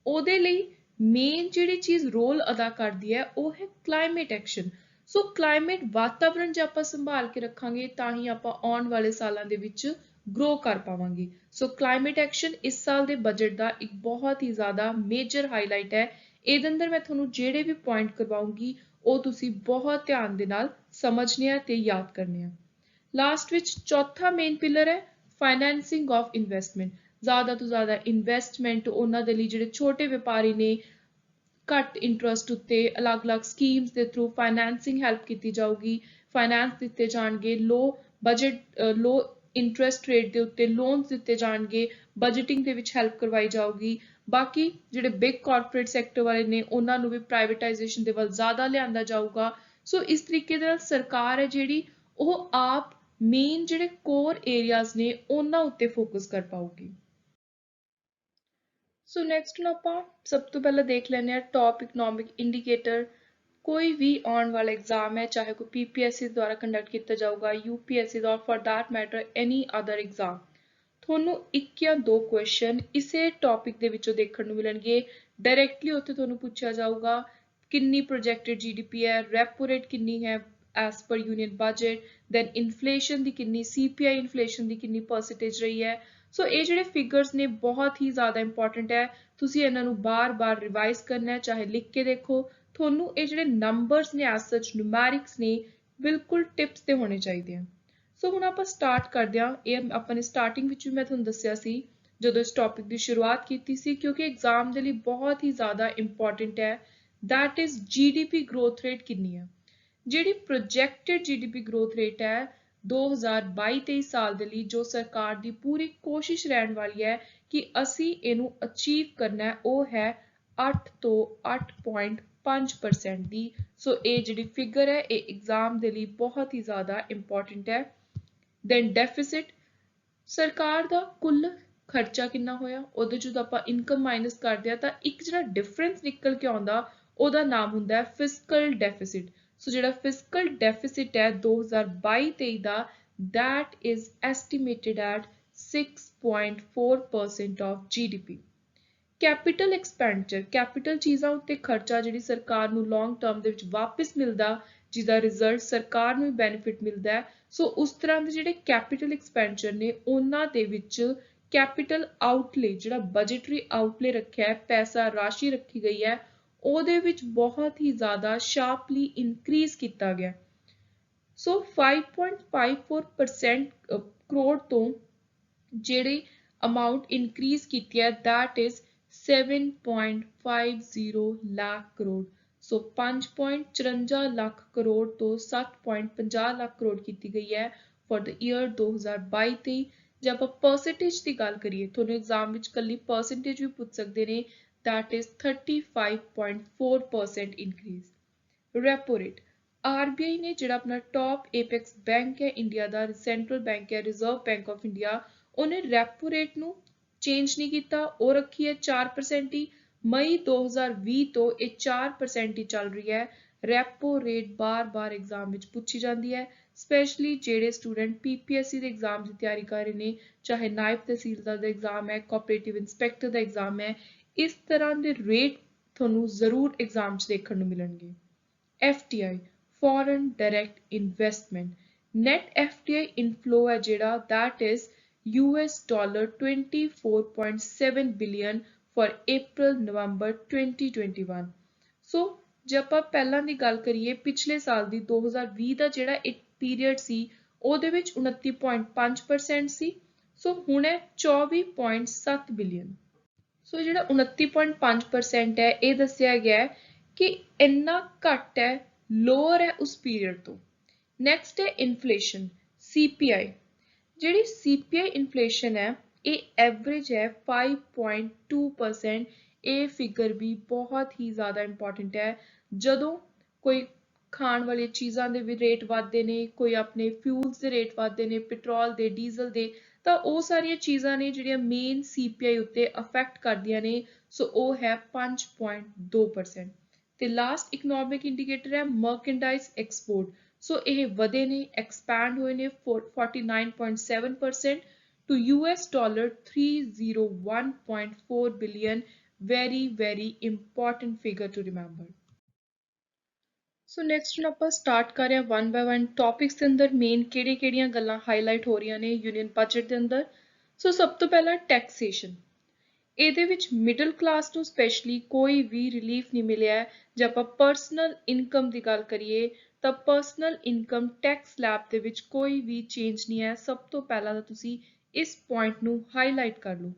ਉਹਦੇ ਲਈ ਮੇਨ ਜਿਹੜੀ ਚੀਜ਼ ਰੋਲ ਅਦਾ ਕਰਦੀ ਹੈ ਉਹ ਹੈ ਕਲਾਈਮੇਟ ਐਕਸ਼ਨ. ਸੋ ਕਲਾਈਮੇਟ ਵਾਤਾਵਰਣ ਜੇ ਆਪਾਂ ਸੰਭਾਲ ਕੇ ਰੱਖਾਂਗੇ ਤਾਂ ਹੀ ਆਪਾਂ ਆਉਣ ਵਾਲੇ ਸਾਲਾਂ ਦੇ ਵਿੱਚ ਗਰੋ ਕਰ ਪਾਵਾਂਗੇ. ਸੋ ਕਲਾਈਮੇਟ ਐਕਸ਼ਨ ਇਸ ਸਾਲ ਦੇ ਬਜਟ ਦਾ ਇੱਕ ਬਹੁਤ ਹੀ ਜ਼ਿਆਦਾ ਮੇਜਰ ਹਾਈਲਾਈਟ ਹੈ. ਇਹਦੇ ਅੰਦਰ ਮੈਂ ਤੁਹਾਨੂੰ ਜਿਹੜੇ ਵੀ ਪੁਆਇੰਟ ਕਰਵਾਉਂਗੀ ਉਹ ਤੁਸੀਂ ਬਹੁਤ ਧਿਆਨ ਦੇ ਨਾਲ ਸਮਝਣੇ ਆ ਤੇ ਯਾਦ ਕਰਨੇ ਆ. ਲਾਸਟ ਵਿੱਚ ਚੌਥਾ ਮੇਨ ਪਿਲਰ ਹੈ ਫਾਈਨੈਂਸਿੰਗ ਆਫ ਇਨਵੈਸਟਮੈਂਟ. ਜ਼ਿਆਦਾ ਤੋਂ ਜ਼ਿਆਦਾ ਇਨਵੈਸਟਮੈਂਟ ਉਹਨਾਂ ਦੇ ਲਈ ਜਿਹੜੇ ਛੋਟੇ ਵਪਾਰੀ ਨੇ, ਘੱਟ ਇੰਟਰਸਟ ਉੱਤੇ ਅਲੱਗ-ਅਲੱਗ ਸਕੀਮਸ ਦੇ ਥਰੂ ਫਾਈਨੈਂਸਿੰਗ ਹੈਲਪ ਕੀਤੀ ਜਾਊਗੀ, ਫਾਈਨੈਂਸ ਦਿੱਤੇ ਜਾਣਗੇ, ਲੋ ਇੰਟਰਸਟ ਰੇਟ ਦੇ ਉੱਤੇ ਲੋਨਸ ਦਿੱਤੇ ਜਾਣਗੇ, ਬਜਟਿੰਗ ਦੇ ਵਿੱਚ ਹੈਲਪ ਕਰਵਾਈ ਜਾਊਗੀ. ਬਾਕੀ ਜਿਹੜੇ ਬਿਗ ਕਾਰਪੋਰੇਟ ਸੈਕਟਰ ਵਾਲੇ ਨੇ ਉਹਨਾਂ ਨੂੰ ਵੀ ਪ੍ਰਾਈਵੇਟਾਈਜੇਸ਼ਨ ਦੇ ਵੱਲ ਜ਼ਿਆਦਾ ਲਿਆਂਦਾ ਜਾਊਗਾ. ਸੋ ਇਸ ਤਰੀਕੇ ਦੇ ਨਾਲ ਸਰਕਾਰ ਹੈ ਜਿਹੜੀ ਉਹ ਆਪ ਮੇਨ ਜਿਹੜੇ ਕੋਰ ਏਰੀਆਜ਼ ਨੇ ਉਹਨਾਂ ਉੱਤੇ ਫੋਕਸ ਕਰ ਪਾਊਗੀ. ਸੋ ਨੈਕਸਟ ਨੂੰ ਆਪਾਂ ਸਭ ਤੋਂ ਪਹਿਲਾਂ ਦੇਖ ਲੈਂਦੇ ਹਾਂ ਟੌਪ ਇਕਨੋਮਿਕ ਇੰਡੀਕੇਟਰ. ਕੋਈ ਵੀ ਆਉਣ ਵਾਲਾ ਐਗਜ਼ਾਮ ਹੈ, ਚਾਹੇ ਕੋਈ PPSC ਦੁਆਰਾ ਕੰਡਕਟ ਕੀਤਾ ਜਾਊਗਾ, UPSC the, for that matter any other exam, ਤੁਹਾਨੂੰ ਇੱਕ ਜਾਂ ਦੋ ਕੁਐਸਚਨ ਇਸੇ ਟੌਪਿਕ ਦੇ ਵਿੱਚੋਂ ਦੇਖਣ ਨੂੰ ਮਿਲਣਗੇ. ਡਾਇਰੈਕਟਲੀ ਉੱਥੇ ਤੁਹਾਨੂੰ ਪੁੱਛਿਆ ਜਾਊਗਾ ਕਿੰਨੀ ਪ੍ਰੋਜੈਕਟਡ GDP ਹੈ, ਰੈਪੋ ਰੇਟ ਕਿੰਨੀ ਹੈ as per union budget, then inflation ਦੀ ਕਿੰਨੀ, CPI ਇਨਫਲੇਸ਼ਨ ਦੀ ਕਿੰਨੀ ਪਰਸੈਂਟੇਜ ਰਹੀ ਹੈ. ਸੋ ਇਹ ਜਿਹੜੇ ਫਿਗਰਸ ਨੇ ਬਹੁਤ ਹੀ ਜ਼ਿਆਦਾ ਇੰਪੋਰਟੈਂਟ ਹੈ, ਤੁਸੀਂ ਇਹਨਾਂ ਨੂੰ ਬਾਰ-ਬਾਰ ਰਿਵਾਈਜ਼ ਕਰਨਾ ਹੈ, ਚਾਹੇ ਲਿਖ ਕੇ ਦੇਖੋ. ਤੁਹਾਨੂੰ ਇਹ ਜਿਹੜੇ ਨੰਬਰਸ ਨੇ ਐਸ ਸੱਚ ਨਿਊਮੈਰਿਕਸ ਨੇ ਬਿਲਕੁਲ ਟਿਪਸ ਤੇ ਹੋਣੇ ਚਾਹੀਦੇ ਆ. ਸੋ ਹੁਣ ਆਪਾਂ ਸਟਾਰਟ ਕਰਦੇ ਹਾਂ. ਇਹ ਆਪਾਂ ਨੇ ਸਟਾਰਟਿੰਗ ਵਿੱਚ ਵੀ ਮੈਂ ਤੁਹਾਨੂੰ ਦੱਸਿਆ ਸੀ ਜਦੋਂ ਇਸ ਟੌਪਿਕ ਦੀ ਸ਼ੁਰੂਆਤ ਕੀਤੀ ਸੀ, ਕਿਉਂਕਿ ਐਗਜ਼ਾਮ ਦੇ ਲਈ ਬਹੁਤ ਹੀ ਜ਼ਿਆਦਾ ਇੰਪੋਰਟੈਂਟ ਹੈ. That is GDP growth rate ਕਿੰਨੀ ਹੈ. ਜਿਹੜੀ ਪ੍ਰੋਜੈਕਟਡ GDP ਗਰੋਥ ਰੇਟ ਹੈ 2022-23 ਸਾਲ ਦੇ ਲਈ, ਜੋ ਸਰਕਾਰ ਦੀ ਪੂਰੀ ਕੋਸ਼ਿਸ਼ ਰਹਿਣ ਵਾਲੀ ਹੈ ਕਿ ਅਸੀਂ ਇਹਨੂੰ ਅਚੀਵ ਕਰਨਾ ਹੈ, ਉਹ ਹੈ 8 ਤੋਂ 8.5% ਦੀ. ਸੋ ਇਹ ਜਿਹੜੀ ਫਿਗਰ ਹੈ ਇਹ ਐਗਜ਼ਾਮ ਦੇ ਲਈ ਬਹੁਤ ਹੀ ਜ਼ਿਆਦਾ ਇੰਪੋਰਟੈਂਟ ਹੈ. ਦੈਨ ਡੈਫਿਸਿਟ, ਸਰਕਾਰ ਦਾ ਕੁੱਲ ਖਰਚਾ ਕਿੰਨਾ ਹੋਇਆ, ਉਹਦੇ ਜਦੋਂ ਆਪਾਂ ਇਨਕਮ ਮਾਈਨਸ ਕਰਦੇ ਆ ਤਾਂ ਇੱਕ ਜਿਹੜਾ ਡਿਫਰੈਂਸ ਨਿਕਲ ਕੇ ਆਉਂਦਾ ਉਹਦਾ ਨਾਮ ਹੁੰਦਾ ਹੈ ਫਿਸਕਲ ਡੈਫਿਸਿਟ. ਸੋ ਜਿਹੜਾ ਫਿਸਕਲ ਡੈਫਿਸਿਟ ਹੈ 2022-23 ਦਾ, that is estimated at 6.4% of GDP. Capital expenditure, capital ਚੀਜ਼ਾਂ ਉੱਤੇ ਖਰਚਾ ਜਿਹੜੀ ਸਰਕਾਰ ਨੂੰ ਲੌਂਗ ਟਰਮ ਦੇ ਵਿੱਚ ਵਾਪਸ ਮਿਲਦਾ, ਜਿਹਦਾ ਰਿਜ਼ਲਟ ਸਰਕਾਰ ਨੂੰ ਵੀ ਬੈਨੀਫਿਟ ਮਿਲਦਾ ਹੈ। ਸੋ ਉਸ ਤਰ੍ਹਾਂ ਦੇ ਜਿਹੜੇ ਕੈਪੀਟਲ ਐਕਸਪੈਂਡੀਚਰ ਨੇ ਉਹਨਾਂ ਦੇ ਵਿੱਚ ਕੈਪੀਟਲ ਆਊਟਲੇ ਜਿਹੜਾ ਬਜਟਰੀ ਆਊਟਲੇ ਰੱਖਿਆ ਹੈ, ਪੈਸਾ ਰਾਸ਼ੀ ਰੱਖੀ ਗਈ ਹੈ, ਉਹਦੇ ਵਿੱਚ ਬਹੁਤ ਹੀ ਜ਼ਿਆਦਾ ਸ਼ਾਰਪਲੀ ਇਨਕਰੀਜ਼ ਕੀਤਾ ਗਿਆ। ਸੋ 5.54% ਕਰੋੜ ਤੋਂ ਜਿਹੜੀ ਅਮਾਊਂਟ ਇਨਕਰੀਜ਼ ਕੀਤੀ ਹੈ that is 7.50 ਲੱਖ ਕਰੋੜ। ਸੋ 5.54 ਲੱਖ ਕਰੋੜ ਤੋਂ 7.50 ਲੱਖ ਕਰੋੜ ਕੀਤੀ ਗਈ ਹੈ ਫॉर द ईयर 2022-23। ਜੇ ਆਪਾਂ ਪਰਸੈਂਟੇਜ ਦੀ ਗੱਲ ਕਰੀਏ, ਤੁਹਾਨੂੰ ਐਗਜ਼ਾਮ ਵਿੱਚ ਕੱਲੀ ਪਰਸੈਂਟੇਜ ਵੀ ਪੁੱਛ ਸਕਦੇ ਨੇ, that is 35.4% increase. Repo rate, RBI ਨੇ ਜਿਹੜਾ ਆਪਣਾ ਟੌਪ ਏਪੈਕਸ ਬੈਂਕ ਹੈ ਇੰਡੀਆ ਦਾ, ਸੈਂਟਰਲ ਬੈਂਕ ਹੈ, ਰਿਜ਼ਰਵ ਬੈਂਕ ਆਫ ਇੰਡੀਆ, ਉਹਨੇ ਰੈਪੋ ਰੇਟ ਨੂੰ ਚੇਂਜ ਨਹੀਂ ਕੀਤਾ, ਉਹ ਰੱਖੀ ਹੈ 4% ਹੀ। ਮਈ 2020 ਤੋਂ ਇਹ 4% ਹੀ ਚੱਲ ਰਹੀ ਹੈ। ਰੈਪੋ ਰੇਟ ਬਾਰ-ਬਾਰ ਐਗਜ਼ਾਮ ਵਿੱਚ ਪੁੱਛੀ ਜਾਂਦੀ ਹੈ, ਸਪੈਸ਼ਲੀ ਜਿਹੜੇ ਸਟੂਡੈਂਟ ਪੀਪੀਐਸਸੀ ਦੇ ਐਗਜ਼ਾਮ ਦੀ ਤਿਆਰੀ ਕਰ ਰਹੇ ਨੇ, ਚਾਹੇ ਨਾਇਬ ਤਹਿਸੀਲਦਾਰ ਦਾ ਐਗਜ਼ਾਮ ਹੈ, ਕੋਆਪਰੇਟਿਵ ਇੰਸਪੈਕਟਰ ਦਾ ਐਗਜ਼ਾਮ ਹੈ, ਇਸ ਤਰ੍ਹਾਂ ਦੇ ਰੇਟ ਤੁਹਾਨੂੰ ਜ਼ਰੂਰ ਐਗਜ਼ਾਮ 'ਚ ਦੇਖਣ ਨੂੰ ਮਿਲਣਗੇ। FDI foreign direct investment, net FDI inflow ਹੈ ਜਿਹੜਾ that is $24.7 billion for April-November 2021। ਸੋ ਜੇ ਆਪਾਂ ਪਹਿਲਾਂ ਦੀ ਗੱਲ ਕਰੀਏ, ਪਿਛਲੇ ਸਾਲ ਦੀ 2020 ਦਾ ਜਿਹੜਾ ਇੱਕ ਪੀਰੀਅਡ ਸੀ ਉਹਦੇ ਵਿੱਚ 29.5% ਸੀ। ਸੋ ਹੁਣ ਹੈ 24.7 ਬਿਲੀਅਨ। ਸੋ ਜਿਹੜਾ 29.5% ਹੈ ਇਹ ਦੱਸਿਆ ਗਿਆ ਹੈ ਕਿ ਇੰਨਾ ਘੱਟ ਹੈ, ਲੋਅਰ ਹੈ ਉਸ ਪੀਰੀਅਡ ਤੋਂ। ਨੈਕਸਟ ਹੈ ਇਨਫਲੇਸ਼ਨ, CPI। ਜਿਹੜੀ CPI ਇਨਫਲੇਸ਼ਨ ਹੈ ਇਹ ਐਵਰੇਜ ਹੈ 5.2%। ਇਹ ਫਿਗਰ ਵੀ ਬਹੁਤ ਹੀ ਜ਼ਿਆਦਾ ਇੰਪੋਰਟੈਂਟ ਹੈ। ਜਦੋਂ ਕੋਈ ਖਾਣ ਵਾਲੀਆਂ ਚੀਜ਼ਾਂ ਦੇ ਵੀ ਰੇਟ ਵੱਧਦੇ ਨੇ, ਕੋਈ ਆਪਣੇ ਫਿਊਲਸ ਦੇ ਰੇਟ ਵੱਧਦੇ ਨੇ, ਪੈਟਰੋਲ ਦੇ, ਡੀਜ਼ਲ ਦੇ, ਤਾਂ ਉਹ ਸਾਰੀਆਂ ਚੀਜ਼ਾਂ ਨੇ ਜਿਹੜੀਆਂ ਮੇਨ CPI ਉੱਤੇ ਅਫੈਕਟ ਕਰਦੀਆਂ ਨੇ। ਸੋ ਉਹ ਹੈ 5.2%। ਤੇ ਲਾਸਟ ਇਕਨੋਮਿਕ ਇੰਡੀਕੇਟਰ ਹੈ ਮਰਕੈਂਡਾਈਜ਼ ਐਕਸਪੋਰਟ। ਸੋ ਇਹ ਵਧੇ ਨੇ, ਐਕਸਪੈਂਡ ਹੋਏ ਨੇ 49.7% to $301.4 billion। very important figure to remember। So next ਹੁਣ ਆਪਾਂ ਸਟਾਰਟ ਕਰ ਰਹੇ ਹਾਂ 1 by 1 ਟੌਪਿਕਸ ਦੇ ਅੰਦਰ ਮੇਨ ਕਿਹੜੀਆਂ ਗੱਲਾਂ ਹਾਈਲਾਈਟ ਹੋ ਰਹੀਆਂ ਨੇ ਯੂਨੀਅਨ ਬਜਟ ਦੇ ਅੰਦਰ। ਸੋ ਸਭ ਤੋਂ ਪਹਿਲਾਂ ਟੈਕਸੇਸ਼ਨ, ਇਹਦੇ ਵਿੱਚ ਮਿਡਲ ਕਲਾਸ ਨੂੰ ਸਪੈਸ਼ਲੀ ਕੋਈ ਵੀ ਰਿਲੀਫ ਨਹੀਂ ਮਿਲਿਆ ਹੈ। ਜੇ ਆਪਾਂ ਪਰਸਨਲ ਇਨਕਮ ਦੀ ਗੱਲ ਕਰੀਏ ਤਾਂ ਪਰਸਨਲ ਇਨਕਮ ਟੈਕਸ ਸਲੈਬ ਦੇ ਵਿੱਚ ਕੋਈ ਵੀ ਚੇਂਜ ਨਹੀਂ ਹੈ। ਸਭ ਤੋਂ ਪਹਿਲਾਂ ਤਾਂ ਤੁਸੀਂ ਇਸ ਪੁਆਇੰਟ ਨੂੰ ਹਾਈਲਾਈਟ ਕਰ ਲਓ।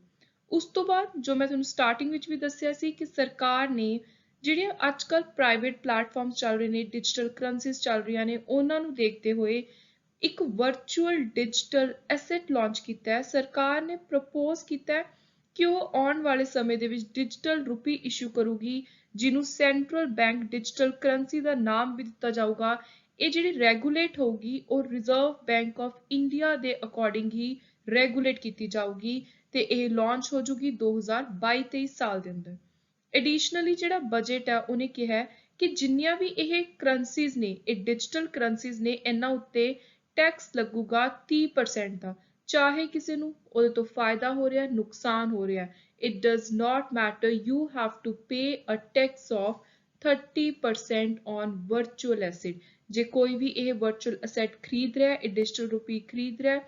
ਉਸ ਤੋਂ ਬਾਅਦ ਜੋ ਮੈਂ ਤੁਹਾਨੂੰ ਸਟਾਰਟਿੰਗ ਵਿੱਚ ਵੀ ਦੱਸਿਆ ਸੀ ਕਿ ਸਰਕਾਰ ਨੇ ਜਿਹੜੀਆਂ ਅੱਜ ਕੱਲ੍ਹ ਪ੍ਰਾਈਵੇਟ ਪਲੈਟਫਾਰਮਸ ਚੱਲ ਰਹੇ ਨੇ, ਡਿਜੀਟਲ ਕਰੰਸੀਜ਼ ਚੱਲ ਰਹੀਆਂ ਨੇ, ਉਹਨਾਂ ਨੂੰ ਦੇਖਦੇ ਹੋਏ ਇੱਕ ਵਰਚੁਅਲ ਡਿਜੀਟਲ ਐਸੈਟ ਲਾਂਚ ਕੀਤਾ ਹੈ। ਸਰਕਾਰ ਨੇ ਪ੍ਰਪੋਜ਼ ਕੀਤਾ ਹੈ ਕਿ ਉਹ ਆਉਣ ਵਾਲੇ ਸਮੇਂ ਦੇ ਵਿੱਚ ਡਿਜੀਟਲ ਰੁਪੀ ਇਸ਼ੂ ਕਰੂਗੀ, ਜਿਹਨੂੰ ਸੈਂਟਰਲ ਬੈਂਕ ਡਿਜੀਟਲ ਕਰੰਸੀ ਦਾ ਨਾਮ ਵੀ ਦਿੱਤਾ ਜਾਊਗਾ। ਇਹ ਜਿਹੜੀ ਰੈਗੂਲੇਟ ਹੋਊਗੀ ਉਹ ਰਿਜ਼ਰਵ ਬੈਂਕ ਆਫ ਇੰਡੀਆ ਦੇ ਅਕੋਰਡਿੰਗ ਹੀ ਰੈਗੂਲੇਟ ਕੀਤੀ ਜਾਊਗੀ ਤੇ ਇਹ ਲਾਂਚ ਹੋ ਜੂਗੀ 2022-23 ਸਾਲ ਦੇ ਅੰਦਰ। ਐਡੀਸ਼ਨਲੀ ਜਿਹੜਾ ਬਜਟ ਹੈ ਉਹਨੇ ਕਿਹਾ ਕਿ ਜਿੰਨੀਆਂ ਵੀ ਇਹ ਕਰੰਸੀਜ਼ ਨੇ, ਇਹ ਡਿਜੀਟਲ ਕਰੰਸੀਜ਼ ਨੇ, ਇਹਨਾਂ ਉੱਤੇ ਟੈਕਸ ਲੱਗੂਗਾ 30% ਦਾ। ਚਾਹੇ ਕਿਸੇ ਨੂੰ ਉਹਦੇ ਤੋਂ ਫਾਇਦਾ ਹੋ ਰਿਹਾ, ਨੁਕਸਾਨ ਹੋ ਰਿਹਾ, it does not matter, you have to pay a tax of 30% on virtual asset। ਜੇ ਕੋਈ ਵੀ ਇਹ ਵਰਚੁਅਲ ਅਸੈਟ ਖਰੀਦ ਰਿਹਾ, ਇਹ ਡਿਜੀਟਲ ਰੁਪੀ ਖਰੀਦ ਰਿਹਾ,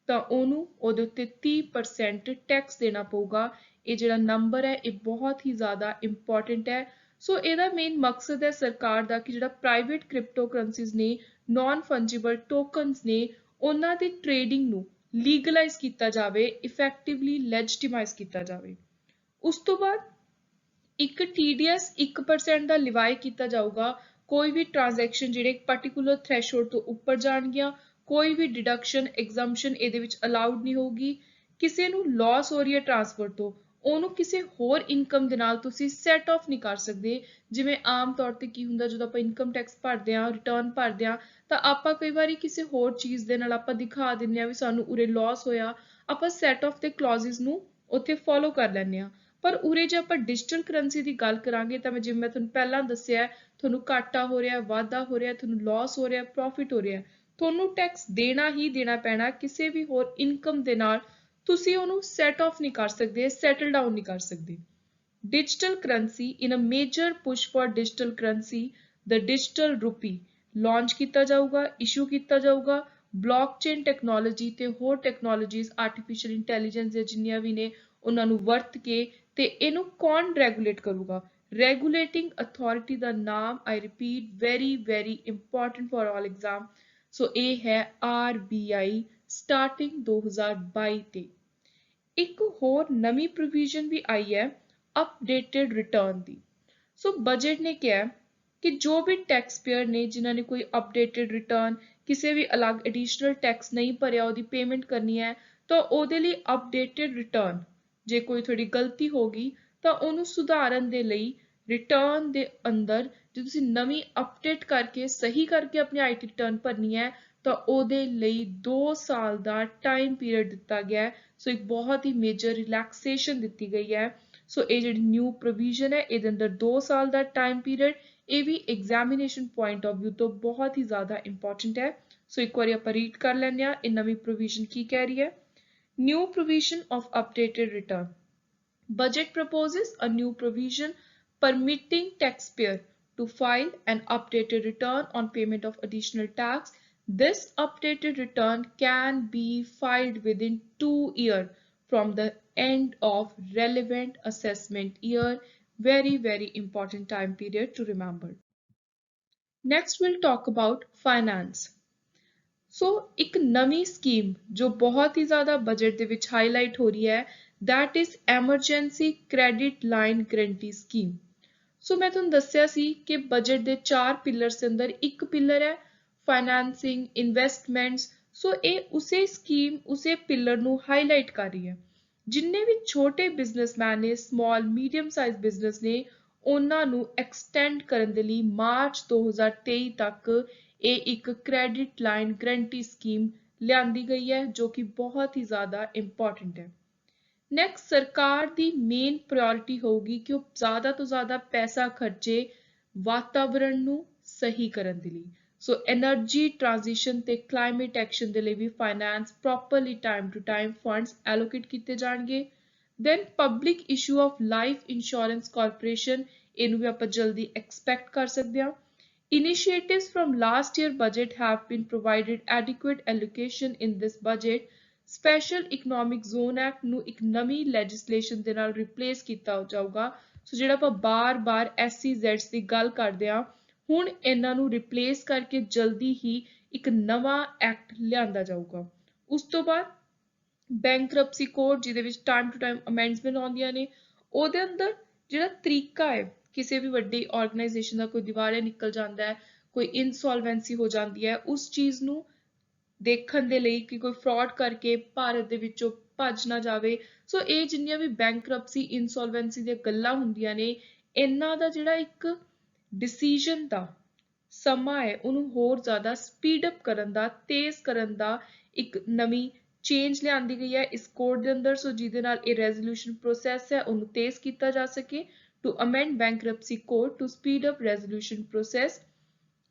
ਤਾਂ ਉਹਨੂੰ ਉਹਦੇ ਉੱਤੇ 30% ਟੈਕਸ ਦੇਣਾ ਪਊਗਾ। ਇਹ ਜਿਹੜਾ ਨੰਬਰ ਹੈ ਇਹ ਬਹੁਤ ਹੀ ਜ਼ਿਆਦਾ ਇੰਪੋਰਟੈਂਟ ਹੈ। ਸੋ ਇਹਦਾ ਮੇਨ ਮਕਸਦ ਹੈ ਸਰਕਾਰ ਦਾ ਕਿ ਜਿਹੜਾ ਪ੍ਰਾਈਵੇਟ ਕ੍ਰਿਪਟੋ ਕਰੰਸੀਜ਼ ਨੇ, ਨਾਨ ਫੰਜੀਬਲ ਟੋਕਨਸ ਨੇ, ਉਹਨਾਂ ਦੀ ਟ੍ਰੇਡਿੰਗ ਨੂੰ ਲੀਗਲਾਈਜ਼ ਕੀਤਾ ਜਾਵੇ, ਇਫੈਕਟਿਵਲੀ ਲੈਜੀਟਿਮਾਈਜ਼ ਕੀਤਾ ਜਾਵੇ। ਉਸ ਤੋਂ ਬਾਅਦ ਇੱਕ TDS 1% ਦਾ ਲਿਵਾਈ ਕੀਤਾ ਜਾਊਗਾ। ਕੋਈ ਵੀ ਟ੍ਰਾਂਜੈਕਸ਼ਨ ਜਿਹੜੇ ਪਾਰਟਿਕੂਲਰ ਥ੍ਰੈਸ਼ਹੋਲਡ ਤੋਂ ਉੱਪਰ ਜਾਣਗੀਆਂ, ਕੋਈ ਵੀ ਡਿਡਕਸ਼ਨ ਐਗਜ਼ੰਪਸ਼ਨ ਇਹਦੇ ਵਿੱਚ ਅਲਾਉਡ ਨਹੀਂ ਹੋਊਗੀ। ਕਿਸੇ ਨੂੰ ਲਾਸ ਹੋ ਰਹੀ ਹੈ ਟ੍ਰਾਂਸਫਰ ਤੋਂ, ਉਹਨੂੰ ਕਿਸੇ ਹੋਰ ਇਨਕਮ ਦੇ ਨਾਲ ਤੁਸੀਂ ਸੈਟ ਆਫ ਨਹੀਂ ਕਰ ਸਕਦੇ। ਜਿਵੇਂ ਆਮ ਤੌਰ ਤੇ ਕੀ ਹੁੰਦਾ, ਜਦੋਂ ਆਪਾਂ ਇਨਕਮ ਟੈਕਸ ਭਰਦੇ ਹਾਂ, ਰਿਟਰਨ ਭਰਦੇ ਹਾਂ, ਤਾਂ ਆਪਾਂ ਕਈ ਵਾਰੀ ਕਿਸੇ ਹੋਰ ਚੀਜ਼ ਦੇ ਨਾਲ ਆਪਾਂ ਦਿਖਾ ਦਿੰਦੇ ਹਾਂ ਵੀ ਸਾਨੂੰ ਉਰੇ ਲਾਸ ਹੋਇਆ, ਆਪਾਂ ਸੈਟ ਆਫ ਦੇ ਕਲੌਜ਼ਸ ਨੂੰ ਉੱਥੇ ਫੋਲੋ ਕਰ ਲੈਂਦੇ ਹਾਂ। ਪਰ ਉਰੇ ਜੇ ਆਪਾਂ ਡਿਜੀਟਲ ਕਰੰਸੀ ਦੀ ਗੱਲ ਕਰਾਂਗੇ ਤਾਂ ਜਿਵੇਂ ਮੈਂ ਤੁਹਾਨੂੰ ਪਹਿਲਾਂ ਦੱਸਿਆ, ਤੁਹਾਨੂੰ ਘਾਟਾ ਹੋ ਰਿਹਾ, ਵਾਧਾ ਹੋ ਰਿਹਾ, ਤੁਹਾਨੂੰ ਲਾਸ ਹੋ ਰਿਹਾ, ਪ੍ਰੋਫਿਟ ਹੋ ਰਿਹਾ, ਤੁਹਾਨੂੰ ਟੈਕਸ ਦੇਣਾ ਹੀ ਦੇਣਾ ਪੈਣਾ। ਕਿਸੇ ਵੀ ਹੋਰ ਇਨਕਮ ਦੇ ਨਾਲ ਤੁਸੀਂ ਉਹਨੂੰ ਸੈਟ ਆਫ ਨਹੀਂ ਕਰ ਸਕਦੇ, ਸੈਟਲ ਡਾਊਨ ਨਹੀਂ ਕਰ ਸਕਦੇ। Digital currency, in a major push for digital currency, the digital rupee launch ਕੀਤਾ ਜਾਊਗਾ, ਇਸ਼ੂ ਕੀਤਾ ਜਾਊਗਾ। ਬਲੌਕਚੇਨ ਟੈਕਨੋਲੋਜੀ ਤੇ ਹੋਰ ਟੈਕਨੋਲੋਜੀਜ਼ ਆਰਟੀਫਿਸ਼ੀਅਲ ਇੰਟੈਲੀਜੈਂਸ ਦੀਆਂ ਜਿੰਨੀਆਂ ਵੀ ਨੇ ਉਹਨਾਂ ਨੂੰ ਵਰਤ ਕੇ ਤੇ ਇਹਨੂੰ ਕੌਣ ਰੈਗੂਲੇਟ ਕਰੂਗਾ? ਰੈਗੂਲੇਟਿੰਗ ਅਥਾਰਟੀ ਦਾ ਨਾਮ, I repeat, very very important for all exam, so ਇਹ ਹੈ RBI ਸਟਾਰਟਿੰਗ 2022 ਤੇ। ਇੱਕ ਹੋਰ ਨਵੀਂ ਪ੍ਰੋਵੀਜ਼ਨ ਵੀ ਆਈ ਹੈ ਅਪਡੇਟਡ ਰਿਟਰਨ ਦੀ। ਸੋ ਬਜਟ ਨੇ ਕਿਹਾ ਕਿ ਜੋ ਵੀ ਟੈਕਸ ਪੇਅਰ ਨੇ ਜਿਨ੍ਹਾਂ ਨੇ ਕੋਈ ਅਪਡੇਟਡ ਰਿਟਰਨ, ਕਿਸੇ ਵੀ ਅਲੱਗ ਐਡੀਸ਼ਨਲ ਟੈਕਸ ਨਹੀਂ ਭਰਿਆ, ਉਹਦੀ ਪੇਮੈਂਟ ਕਰਨੀ ਹੈ, ਤਾਂ ਉਹਦੇ ਲਈ ਅਪਡੇਟਡ ਰਿਟਰਨ, ਜੇ ਕੋਈ ਥੋੜੀ ਗਲਤੀ ਹੋ ਗਈ ਤਾਂ ਉਹਨੂੰ ਸੁਧਾਰਨ ਦੇ ਲਈ ਰਿਟਰਨ ਦੇ ਅੰਦਰ ਜੇ ਤੁਸੀਂ ਨਵੀਂ ਅਪਡੇਟ ਕਰਕੇ ਸਹੀ ਕਰਕੇ ਆਪਣੀ ਆਈਟੀ ਰਿਟਰਨ ਭਰਨੀ ਹੈ ਤਾਂ ਉਹਦੇ ਲਈ 2 ਸਾਲ ਦਾ ਟਾਈਮ ਪੀਰੀਅਡ ਦਿੱਤਾ ਗਿਆ ਹੈ। ਸੋ ਇੱਕ ਬਹੁਤ ਹੀ ਮੇਜਰ ਰਿਲੈਕਸੇਸ਼ਨ ਦਿੱਤੀ ਗਈ ਹੈ। ਸੋ ਇਹ ਜਿਹੜੀ ਨਿਊ ਪ੍ਰੋਵੀਜ਼ਨ ਹੈ ਇਹਦੇ ਅੰਦਰ 2 ਸਾਲ ਦਾ ਟਾਈਮ ਪੀਰੀਅਡ, ਇਹ ਵੀ ਐਗਜ਼ਾਮੀਨੇਸ਼ਨ ਪੁਆਇੰਟ ਆਫ ਵਿਊ ਤੋਂ ਬਹੁਤ ਹੀ ਜ਼ਿਆਦਾ ਇੰਪੋਰਟੈਂਟ ਹੈ। ਸੋ ਇੱਕ ਵਾਰੀ ਆਪਾਂ ਰੀਡ ਕਰ ਲੈਂਦੇ ਹਾਂ ਇਹ ਨਵੀਂ ਪ੍ਰੋਵੀਜ਼ਨ ਕੀ ਕਹਿ ਰਹੀ ਹੈ। New provision of updated return. Budget proposes a new provision permitting taxpayer to file an updated return on payment of additional tax. This updated return can be filed within 2 years from the end of relevant assessment year. Very, very important time period to remember. Next, we'll talk about finance. ਸੋ ਇੱਕ ਨਵੀਂ scheme ਜੋ ਬਹੁਤ ਹੀ ਜ਼ਿਆਦਾ budget ਦੇ ਵਿੱਚ highlight ਹੋ ਰਹੀ ਹੈ, that is emergency credit line guarantee scheme. ਸੋ ਮੈਂ ਤੁਹਾਨੂੰ ਦੱਸਿਆ ਸੀ ਕਿ ਬਜਟ ਦੇ 4 ਪਿਲਰਸ ਦੇ ਅੰਦਰ ਇੱਕ ਪਿਲਰ ਹੈ ਫਾਈਨੈਂਸਿੰਗ, ਇਨਵੈਸਟਮੈਂਟਸ। ਸੋ ਇਹ ਉਸੇ ਸਕੀਮ, ਉਸੇ ਪਿਲਰ ਨੂੰ ਹਾਈਲਾਈਟ ਕਰ ਰਹੀ ਹੈ। ਜਿੰਨੇ ਵੀ ਛੋਟੇ ਬਿਜ਼ਨਸਮੈਨ ਨੇ, ਸਮਾਲ ਮੀਡੀਅਮ ਸਾਈਜ਼ ਬਿਜ਼ਨਸ ਨੇ, ਉਹਨਾਂ ਨੂੰ ਐਕਸਟੈਂਡ ਕਰਨ ਦੇ ਲਈ ਮਾਰਚ 2023 ਤੱਕ ਇਹ ਇੱਕ ਕ੍ਰੈਡਿਟ ਲਾਈਨ ਗਰੰਟੀ ਸਕੀਮ ਲਿਆਂਦੀ ਗਈ ਹੈ ਜੋ ਕਿ ਬਹੁਤ ਹੀ ਜ਼ਿਆਦਾ ਇੰਪੋਰਟੈਂਟ ਹੈ। ਨੈਕਸਟ, ਸਰਕਾਰ ਦੀ ਮੇਨ ਪ੍ਰਾਇੋਰਟੀ ਹੋਊਗੀ ਕਿ ਉਹ ਜ਼ਿਆਦਾ ਤੋਂ ਜ਼ਿਆਦਾ ਪੈਸਾ ਖਰਚੇ ਵਾਤਾਵਰਣ ਨੂੰ ਸਹੀ ਕਰਨ ਦੇ ਲਈ। ਸੋ ਐਨਰਜੀ ਟ੍ਰਾਂਜੀਸ਼ਨ ਤੇ ਕਲਾਈਮੇਟ ਐਕਸ਼ਨ ਦੇ ਲਈ ਵੀ finance properly time to time funds allocate ਕੀਤੇ ਜਾਣਗੇ। Then public issue of life insurance corporation, ਇਹਨੂੰ ਵੀ ਆਪਾਂ ਜਲਦੀ ਐਕਸਪੈਕਟ ਕਰ ਸਕਦੇ ਹਾਂ। Initiatives from last year budget have been provided adequate allocation in this budget. Special Economic Zone Act ਨੂੰ ਇੱਕ ਨਵੀਂ ਲੈਜਿਸਲੇਸ਼ਨ ਦੇ ਨਾਲ ਰਿਪਲੇਸ ਕੀਤਾ ਜਾਊਗਾ। ਸੋ ਜਿਹੜਾ ਆਪਾਂ ਬਾਰ-ਬਾਰ SEZs ਦੀ ਗੱਲ ਕਰਦੇ ਹਾਂ, ਹੁਣ ਇਹਨਾਂ ਨੂੰ ਰਿਪਲੇਸ ਕਰਕੇ ਜਲਦੀ ਹੀ ਇੱਕ ਨਵਾਂ ਐਕਟ ਲਿਆਂਦਾ ਜਾਊਗਾ। ਉਸ ਤੋਂ ਬਾਅਦ ਬੈਂਕਰਪਸੀ ਕੋਡ, ਜਿਹਦੇ ਵਿੱਚ ਟਾਈਮ ਟੂ ਟਾਈਮ ਅਮੈਂਡਮੈਂਟ ਆਉਂਦੀਆਂ ਨੇ, ਉਹਦੇ ਅੰਦਰ ਜਿਹੜਾ ਤਰੀਕਾ ਹੈ, ਕਿਸੇ ਵੀ ਵੱਡੀ ਆਰਗੇਨਾਈਜੇਸ਼ਨ ਦਾ ਕੋਈ ਦਿਵਾਲੀਆ ਨਿਕਲ ਜਾਂਦਾ ਹੈ, ਕੋਈ ਇਨਸੋਲਵੈਂਸੀ ਹੋ ਜਾਂਦੀ ਹੈ, ਉਸ ਚੀਜ਼ ਨੂੰ ਦੇਖਣ ਦੇ ਲਈ ਕਿ ਕੋਈ ਫਰਾਡ ਕਰਕੇ ਭਾਰਤ ਦੇ ਵਿੱਚੋਂ ਭੱਜ ਨਾ ਜਾਵੇ। ਸੋ ਇਹ ਜਿੰਨੀਆਂ ਵੀ ਬੈਂਕਰਪਸੀ, ਇਨਸੋਲਵੈਂਸੀ ਦੀਆਂ ਗੱਲਾਂ ਹੁੰਦੀਆਂ ਨੇ, ਇਹਨਾਂ ਦਾ ਜਿਹੜਾ ਇੱਕ ਡਿਸੀਜਨ ਦਾ ਸਮਾਂ ਹੈ ਉਹਨੂੰ ਹੋਰ ਜ਼ਿਆਦਾ ਸਪੀਡ ਅਪ ਕਰਨ ਦਾ, ਤੇਜ਼ ਕਰਨ ਦਾ ਇੱਕ ਨਵੀਂ ਚੇਂਜ ਲਿਆਂਦੀ ਗਈ ਹੈ ਇਸ ਕੋਡ ਦੇ ਅੰਦਰ। ਸੋ ਜਿਹਦੇ ਨਾਲ ਇਹ ਰੈਜ਼ੋਲੂਸ਼ਨ ਪ੍ਰੋਸੈਸ ਹੈ ਉਹਨੂੰ ਤੇਜ਼ ਕੀਤਾ ਜਾ ਸਕੇ। To amend bankruptcy code to speed up resolution process,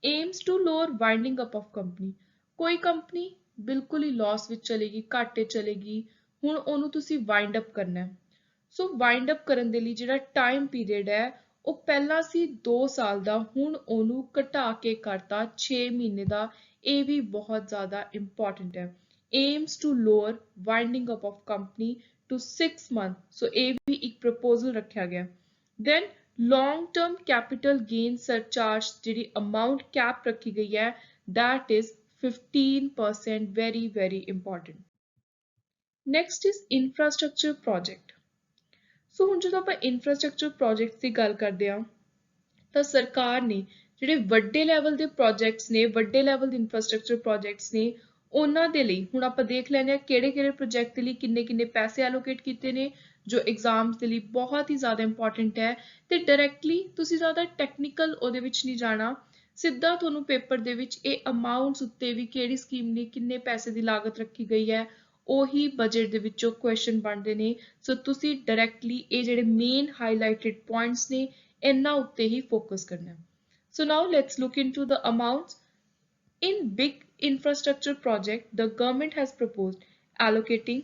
aims to lower winding up of company. ਕੋਈ ਕੰਪਨੀ ਬਿਲਕੁਲ ਹੀ ਲਾਸ ਵਿੱਚ ਚਲੇਗੀ, ਘਾਟੇ ਚਲੇਗੀ, ਹੁਣ ਉਹਨੂੰ ਤੁਸੀਂ ਵਾਈਂਡ ਅਪ ਕਰਨਾ ਹੈ। ਸੋ ਵਾਈਂਡ ਅਪ ਕਰਨ ਦੇ ਲਈ ਜਿਹੜਾ ਟਾਈਮ ਪੀਰੀਅਡ ਹੈ ਉਹ ਪਹਿਲਾਂ ਸੀ 2 ਸਾਲ ਦਾ, ਹੁਣ ਉਹਨੂੰ ਘਟਾ ਕੇ ਕਰਤਾ 6 ਮਹੀਨੇ ਦਾ। ਇਹ ਵੀ ਬਹੁਤ ਜ਼ਿਆਦਾ ਇੰਪੋਰਟੈਂਟ ਹੈ। aims to lower winding up of company to 6 months. ਸੋ ਇਹ ਵੀ ਇੱਕ ਪ੍ਰਪੋਜ਼ਲ ਰੱਖਿਆ ਗਿਆ। Then long-term capital gain surcharge ਜਿਹੜੀ amount cap ਰੱਖੀ ਗਈ ਹੈ, that is 15%, very very important. Next is infrastructure project. So ਹੁਣ ਜਦੋਂ ਆਪਾਂ infrastructure projects ਦੀ ਗੱਲ ਕਰਦੇ ਹਾਂ ਤਾਂ ਸਰਕਾਰ ਨੇ ਜਿਹੜੇ ਵੱਡੇ ਲੈਵਲ ਦੇ ਪ੍ਰੋਜੈਕਟਸ ਨੇ, ਵੱਡੇ ਲੈਵਲ ਦੇ infrastructure projects ਨੇ, ਉਹਨਾਂ ਦੇ ਲਈ ਹੁਣ ਆਪਾਂ ਦੇਖ ਲੈਂਦੇ ਹਾਂ ਕਿਹੜੇ-ਕਿਹੜੇ ਪ੍ਰੋਜੈਕਟ ਦੇ ਲਈ ਕਿੰਨੇ-ਕਿੰਨੇ ਪੈਸੇ ਐਲੋਕੇਟ ਕੀਤੇ ਨੇ, ਜੋ ਐਗਜ਼ਾਮਸ ਦੇ ਲਈ ਬਹੁਤ ਹੀ ਜ਼ਿਆਦਾ ਇੰਪੋਰਟੈਂਟ ਹੈ। ਤੇ ਡਾਇਰੈਕਟਲੀ ਤੁਸੀਂ ਜ਼ਿਆਦਾ ਟੈਕਨੀਕਲ ਉਹਦੇ ਵਿੱਚ ਨਹੀਂ ਜਾਣਾ, ਸਿੱਧਾ ਤੁਹਾਨੂੰ ਪੇਪਰ ਦੇ ਵਿੱਚ ਇਹ ਅਮਾਊਂਟਸ ਉੱਤੇ ਵੀ ਕਿਹੜੀ ਸਕੀਮ ਨੇ ਕਿੰਨੇ ਪੈਸੇ ਦੀ ਲਾਗਤ ਰੱਖੀ ਗਈ ਹੈ ਉਹੀ ਬਜਟ ਦੇ ਵਿੱਚੋਂ ਕੁਐਸਚਨ ਬਣਦੇ ਨੇ। ਸੋ ਤੁਸੀਂ ਡਾਇਰੈਕਟਲੀ ਇਹ ਜਿਹੜੇ ਮੇਨ ਹਾਈਲਾਈਟਡ ਪੁਆਇੰਟਸ ਨੇ ਇਹਨਾਂ ਉੱਤੇ ਹੀ ਫੋਕਸ ਕਰਨਾ। So now let's look into the amounts. In big infrastructure project, the government has proposed allocating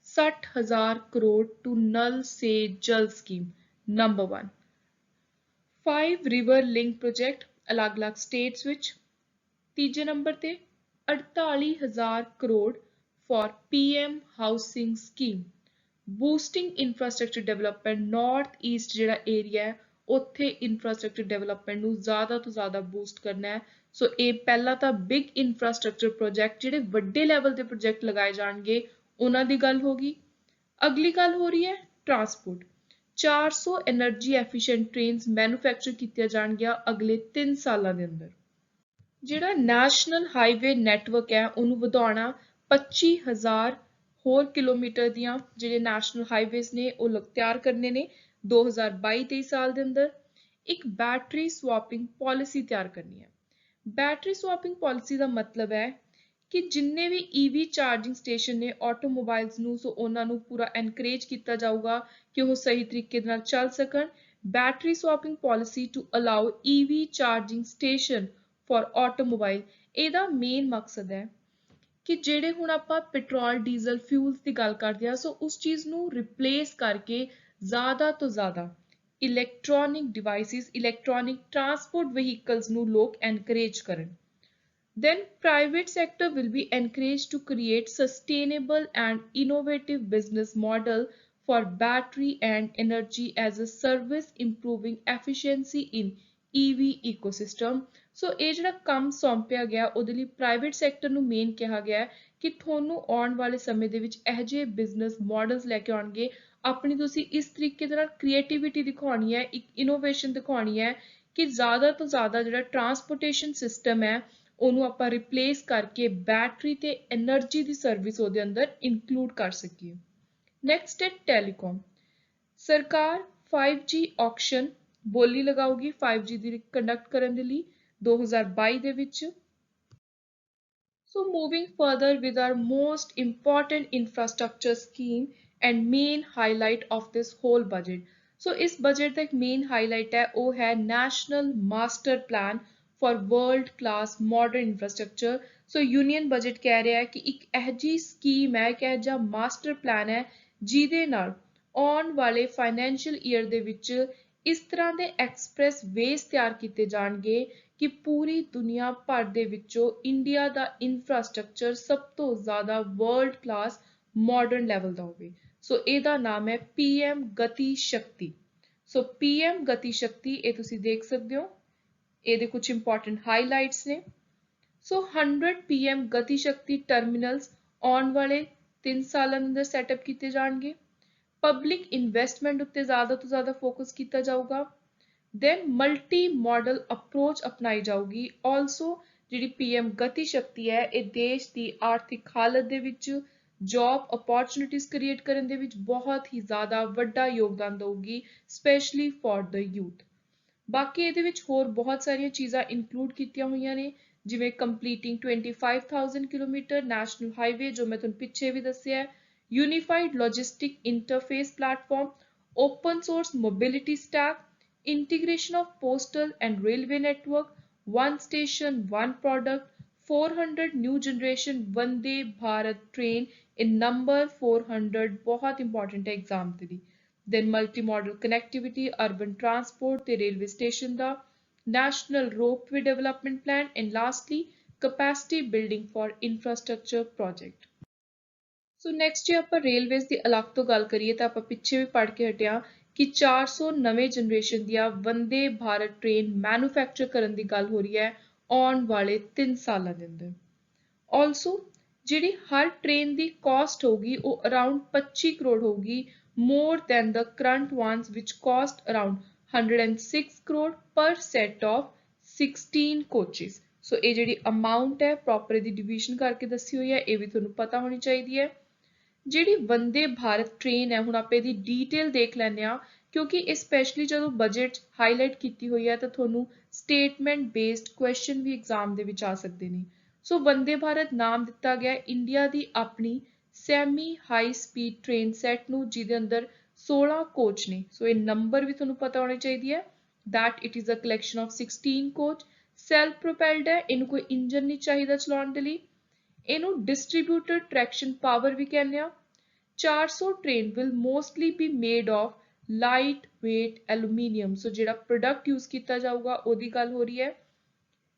60,000 crore to Nal Se Jal scheme. Number 1, 5 river link project alag-alag states which ਤੀਜੇ ਨੰਬਰ ਤੇ 48,000 crore for PM housing scheme, boosting infrastructure development. North east ਜਿਹੜਾ area ਹੈ ਉੱਥੇ infrastructure development ਨੂੰ ਜ਼ਿਆਦਾ ਤੋਂ ਜ਼ਿਆਦਾ ਬੂਸਟ ਕਰਨਾ ਹੈ। ਸੋ ਇਹ ਪਹਿਲਾਂ ਤਾਂ ਬਿਗ ਇਨਫਰਾਸਟ੍ਰਕਚਰ ਪ੍ਰੋਜੈਕਟ, ਜਿਹੜੇ ਵੱਡੇ ਲੈਵਲ ਦੇ ਪ੍ਰੋਜੈਕਟ ਲਗਾਏ ਜਾਣਗੇ, ਉਹਨਾਂ ਦੀ ਗੱਲ ਹੋ ਗਈ। ਅਗਲੀ ਗੱਲ ਹੋ ਰਹੀ ਹੈ transport. 400 energy efficient trains manufacture ਕੀਤੀਆਂ ਜਾਣਗੀਆਂ ਅਗਲੇ 3 ਸਾਲਾਂ ਦੇ ਅੰਦਰ। ਜਿਹੜਾ ਨੈਸ਼ਨਲ ਹਾਈਵੇ ਨੈਟਵਰਕ ਹੈ ਉਹਨੂੰ ਵਧਾਉਣਾ, 25,000 ਹੋਰ ਕਿਲੋਮੀਟਰ ਦੀਆਂ ਜਿਹੜੇ ਨੈਸ਼ਨਲ ਹਾਈਵੇਜ਼ ਨੇ ਉਹ ਤਿਆਰ ਕਰਨੇ ਨੇ 2022-23 ਸਾਲ ਦੇ ਅੰਦਰ। ਇੱਕ ਬੈਟਰੀ ਸਵਾਪਿੰਗ ਪਾਲਿਸੀ ਤਿਆਰ ਕਰਨੀ ਹੈ। ਬੈਟਰੀ ਸਵਾਪਿੰਗ ਪਾਲਿਸੀ ਦਾ ਮਤਲਬ ਹੈ ਕਿ ਜਿੰਨੇ ਵੀ ਈਵੀ ਚਾਰਜਿੰਗ ਸਟੇਸ਼ਨ ਨੇ ਆਟੋਮੋਬਾਈਲਸ ਨੂੰ, ਸੋ ਉਹਨਾਂ ਨੂੰ ਪੂਰਾ ਐਨਕਰੇਜ ਕੀਤਾ ਜਾਊਗਾ ਕਿ ਉਹ ਸਹੀ ਤਰੀਕੇ ਨਾਲ ਚੱਲ ਸਕਣ। Battery swapping policy to allow EV charging station for automobile. ਇਹਦਾ ਮੇਨ ਮਕਸਦ ਹੈ ਕਿ ਜਿਹੜੇ ਹੁਣ ਆਪਾਂ ਪੈਟਰੋਲ ਡੀਜ਼ਲ ਫਿਊਲਸ ਦੀ ਗੱਲ ਕਰਦੇ ਹਾਂ, ਸੋ ਉਸ ਚੀਜ਼ ਨੂੰ ਰਿਪਲੇਸ ਕਰਕੇ ਜ਼ਿਆਦਾ ਤੋਂ ਜ਼ਿਆਦਾ electronic devices, electronic transport vehicles ਨੂੰ ਲੋਕ ਐਨਕਰੇਜ ਕਰਨ। Then private sector will be encouraged to create sustainable and innovative business model for battery and energy as a service, improving efficiency in EV ecosystem। ਸੋ ਇਹ ਜਿਹੜਾ ਕੰਮ ਸੌਂਪਿਆ ਗਿਆ ਉਹਦੇ ਲਈ ਪ੍ਰਾਈਵੇਟ ਸੈਕਟਰ ਨੂੰ ਮੇਨ ਕਿਹਾ ਗਿਆ ਹੈ ਕਿ ਤੁਹਾਨੂੰ ਆਉਣ ਵਾਲੇ ਸਮੇਂ ਦੇ ਵਿੱਚ ਇਹੋ ਜਿਹੇ ਬਿਜ਼ਨਸ ਮਾਡਲਸ ਲੈ ਕੇ ਆਉਣਗੇ। ਆਪਣੀ ਤੁਸੀਂ ਇਸ ਤਰੀਕੇ ਦੇ ਨਾਲ ਕ੍ਰੀਏਟੀਵਿਟੀ ਦਿਖਾਉਣੀ ਹੈ, ਇੱਕ ਇਨੋਵੇਸ਼ਨ ਦਿਖਾਉਣੀ ਹੈ ਕਿ ਜ਼ਿਆਦਾ ਤੋਂ ਜ਼ਿਆਦਾ ਜਿਹੜਾ ਟਰਾਂਸਪੋਰਟੇਸ਼ਨ ਸਿਸਟਮ ਹੈ ਉਹਨੂੰ ਆਪਾਂ ਰਿਪਲੇਸ ਕਰਕੇ ਬੈਟਰੀ ਤੇ એનર્ਜੀ ਦੀ ਸਰਵਿਸ ਉਹਦੇ ਅੰਦਰ ਇਨਕਲੂਡ ਕਰ ਸਕੀਏ। ਨੈਕਸਟ ਹੈ ਟੈਲੀਕਾਮ। ਸਰਕਾਰ 5G ਆਕਸ਼ਨ ਬੋਲੀ ਲਗਾਊਗੀ 5G ਦੀ ਕੰਡਕਟ ਕਰਨ ਦੇ ਲਈ 2022 ਦੇ ਵਿੱਚ। So moving further with our most important infrastructure scheme and main highlight of this whole budget. So ਇਸ budget ਦਾ ਇੱਕ main highlight ਹੈ ਉਹ ਹੈ National Master Plan for World Class Modern Infrastructure। So union budget ਕਹਿ ਰਿਹਾ ਹੈ ਕਿ ਇੱਕ ਇਹੋ ਜਿਹੀ ਸਕੀਮ ਹੈ, ਇੱਕ ਇਹੋ ਜਿਹਾ ਮਾਸਟਰ ਪਲਾਨ ਹੈ ਜਿਹਦੇ ਨਾਲ ਆਉਣ ਵਾਲੇ ਫਾਈਨੈਂਸ਼ੀਅਲ ਈਅਰ ਦੇ ਵਿੱਚ ਇਸ ਤਰ੍ਹਾਂ ਦੇ ਐਕਸਪ੍ਰੈਸ ਵੇਜ਼ ਤਿਆਰ ਕੀਤੇ ਜਾਣਗੇ ਕਿ ਪੂਰੀ ਦੁਨੀਆ ਭਰ ਦੇ ਵਿੱਚੋਂ ਇੰਡੀਆ ਦਾ ਇਨਫਰਾਸਟ੍ਰਕਚਰ ਸਭ ਤੋਂ ਜ਼ਿਆਦਾ ਵਰਲਡ ਕਲਾਸ ਮਾਡਰਨ ਲੈਵਲ ਦਾ ਹੋਵੇ। ਸੋ ਇਹਦਾ ਨਾਮ ਹੈ PM ਗਤੀ ਸ਼ਕਤੀ। ਸੋ PM ਗਤੀ ਸ਼ਕਤੀ, ਇਹ ਤੁਸੀਂ ਦੇਖ ਸਕਦੇ ਹੋ, ਇਹਦੇ ਕੁਝ ਇੰਪੋਰਟੈਂਟ ਹਾਈਲਾਈਟਸ ਨੇ। ਸੋ 100 PM ਗਤੀ ਸ਼ਕਤੀ ਟਰਮੀਨਲਸ ਆਉਣ ਵਾਲੇ 3 ਸਾਲਾਂ ਦੇ ਅੰਦਰ ਸੈਟਅਪ ਕੀਤੇ ਜਾਣਗੇ। ਪਬਲਿਕ ਇਨਵੈਸਟਮੈਂਟ ਉੱਤੇ ਜ਼ਿਆਦਾ ਤੋਂ ਜ਼ਿਆਦਾ ਫੋਕਸ ਕੀਤਾ ਜਾਊਗਾ। then multi model approach ਅਪਣਾਈ ਜਾਊਗੀ। also ਜਿਹੜੀ PM ਗਤੀ ਸ਼ਕਤੀ ਹੈ ਇਹ ਦੇਸ਼ ਦੀ ਆਰਥਿਕ ਹਾਲਤ ਦੇ ਵਿੱਚ ਜੌਬ ਅਪੋਰਚੁਨਿਟੀਜ਼ ਕ੍ਰੀਏਟ ਕਰਨ ਦੇ ਵਿੱਚ ਬਹੁਤ ਹੀ ਜ਼ਿਆਦਾ ਵੱਡਾ ਯੋਗਦਾਨ ਦਊਗੀ, ਸਪੈਸ਼ਲੀ ਫॉर द ਯੂਥ। ਬਾਕੀ ਇਹਦੇ ਵਿੱਚ ਹੋਰ ਬਹੁਤ ਸਾਰੀਆਂ ਚੀਜ਼ਾਂ ਇਨਕਲੂਡ ਕੀਤੀਆਂ ਹੋਈਆਂ ਨੇ, ਜਿਵੇਂ ਕੰਪਲੀਟਿੰਗ 25,000 ਕਿਲੋਮੀਟਰ ਨੈਸ਼ਨਲ ਹਾਈਵੇ ਜੋ ਮੈਂ ਤੁਹਾਨੂੰ ਪਿੱਛੇ ਵੀ ਦੱਸਿਆ ਹੈ, unified logistic interface platform, open source mobility stack, integration of postal and railway network, one station, one product, 400 new generation Vande Bharat train in number 400 बहुत important है exam ਦੇ ਲਈ। then multimodal connectivity, urban transport ਤੇ railway station the, national ropeway development plan, and lastly capacity building for infrastructure project। So next ਜੇ ਆਪਾਂ railways ਦੀ ਅਲੱਗ ਤੋਂ ਗੱਲ ਕਰੀਏ ਤਾਂ ਆਪਾਂ ਪਿੱਛੇ ਵੀ ਪੜ੍ਹ ਕੇ ਹਟਿਆ ਕਿ 400 ਨਵੇਂ ਜਨਰੇਸ਼ਨ ਦੀਆਂ ਵੰਦੇ ਭਾਰਤ ਟ੍ਰੇਨ ਮੈਨੂਫੈਕਚਰ ਕਰਨ ਦੀ ਗੱਲ ਹੋ ਰਹੀ ਹੈ ਆਉਣ ਵਾਲੇ 3 ਸਾਲਾਂ ਦੇ ਅੰਦਰ। ਆਲਸੋ ਜਿਹੜੀ ਹਰ ਟ੍ਰੇਨ ਦੀ ਕਾਸਟ ਹੋਊਗੀ ਉਹ ਅਰਾਊਂਡ 25 ਕਰੋੜ ਹੋਊਗੀ, more than the current ones which cost around 106 crore per set of 16 coaches। ਸੋ ਇਹ ਜਿਹੜੀ ਅਮਾਊਂਟ ਹੈ ਪ੍ਰੋਪਰ ਇਹਦੀ ਡਿਵੀਜ਼ਨ ਕਰਕੇ ਦੱਸੀ ਹੋਈ ਹੈ, ਇਹ ਵੀ ਤੁਹਾਨੂੰ ਪਤਾ ਹੋਣੀ ਚਾਹੀਦੀ ਹੈ। ਜਿਹੜੀ ਵੰਦੇ ਭਾਰਤ ਟ੍ਰੇਨ ਹੈ, ਹੁਣ ਆਪਾਂ ਇਹਦੀ ਡੀਟੇਲ ਦੇਖ ਲੈਂਦੇ ਹਾਂ ਕਿਉਂਕਿ ਇਹ ਸਪੈਸ਼ਲੀ ਜਦੋਂ ਬਜਟ ਹਾਈਲਾਈਟ ਕੀਤੀ ਹੋਈ ਹੈ ਤਾਂ ਤੁਹਾਨੂੰ ਸਟੇਟਮੈਂਟ ਬੇਸਡ ਕੁਐਸਚਨ ਵੀ ਐਗਜ਼ਾਮ ਦੇ ਵਿੱਚ ਆ ਸਕਦੇ ਨੇ। ਸੋ ਵੰਦੇ ਭਾਰਤ ਨਾਮ ਦਿੱਤਾ ਗਿਆ ਇੰਡੀਆ ਦੀ ਆਪਣੀ semi high speed train set ਨੂੰ, ਜਿਹਦੇ ਅੰਦਰ 16 ਕੋਚ ਨੇ। ਸੋ ਇਹ ਨੰਬਰ ਵੀ ਤੁਹਾਨੂੰ ਪਤਾ ਹੋਣੀ ਚਾਹੀਦੀ ਹੈ that it is a collection of 16 coach. Self propelled ਹੈ, ਇਹਨੂੰ ਕੋਈ ਇੰਜਨ ਨਹੀਂ ਚਾਹੀਦਾ ਚਲਾਉਣ ਦੇ ਲਈ। ਇਹਨੂੰ ਡਿਸਟ੍ਰੀਬਿਊਟਡ ਟ੍ਰੈਕਸ਼ਨ ਪਾਵਰ ਵੀ ਕਹਿੰਦੇ ਆ। 400 train will mostly be made of light weight aluminium। ਸੋ ਜਿਹੜਾ ਪ੍ਰੋਡਕਟ ਯੂਜ਼ ਕੀਤਾ ਜਾਊਗਾ ਉਹਦੀ ਗੱਲ ਹੋ ਰਹੀ ਹੈ।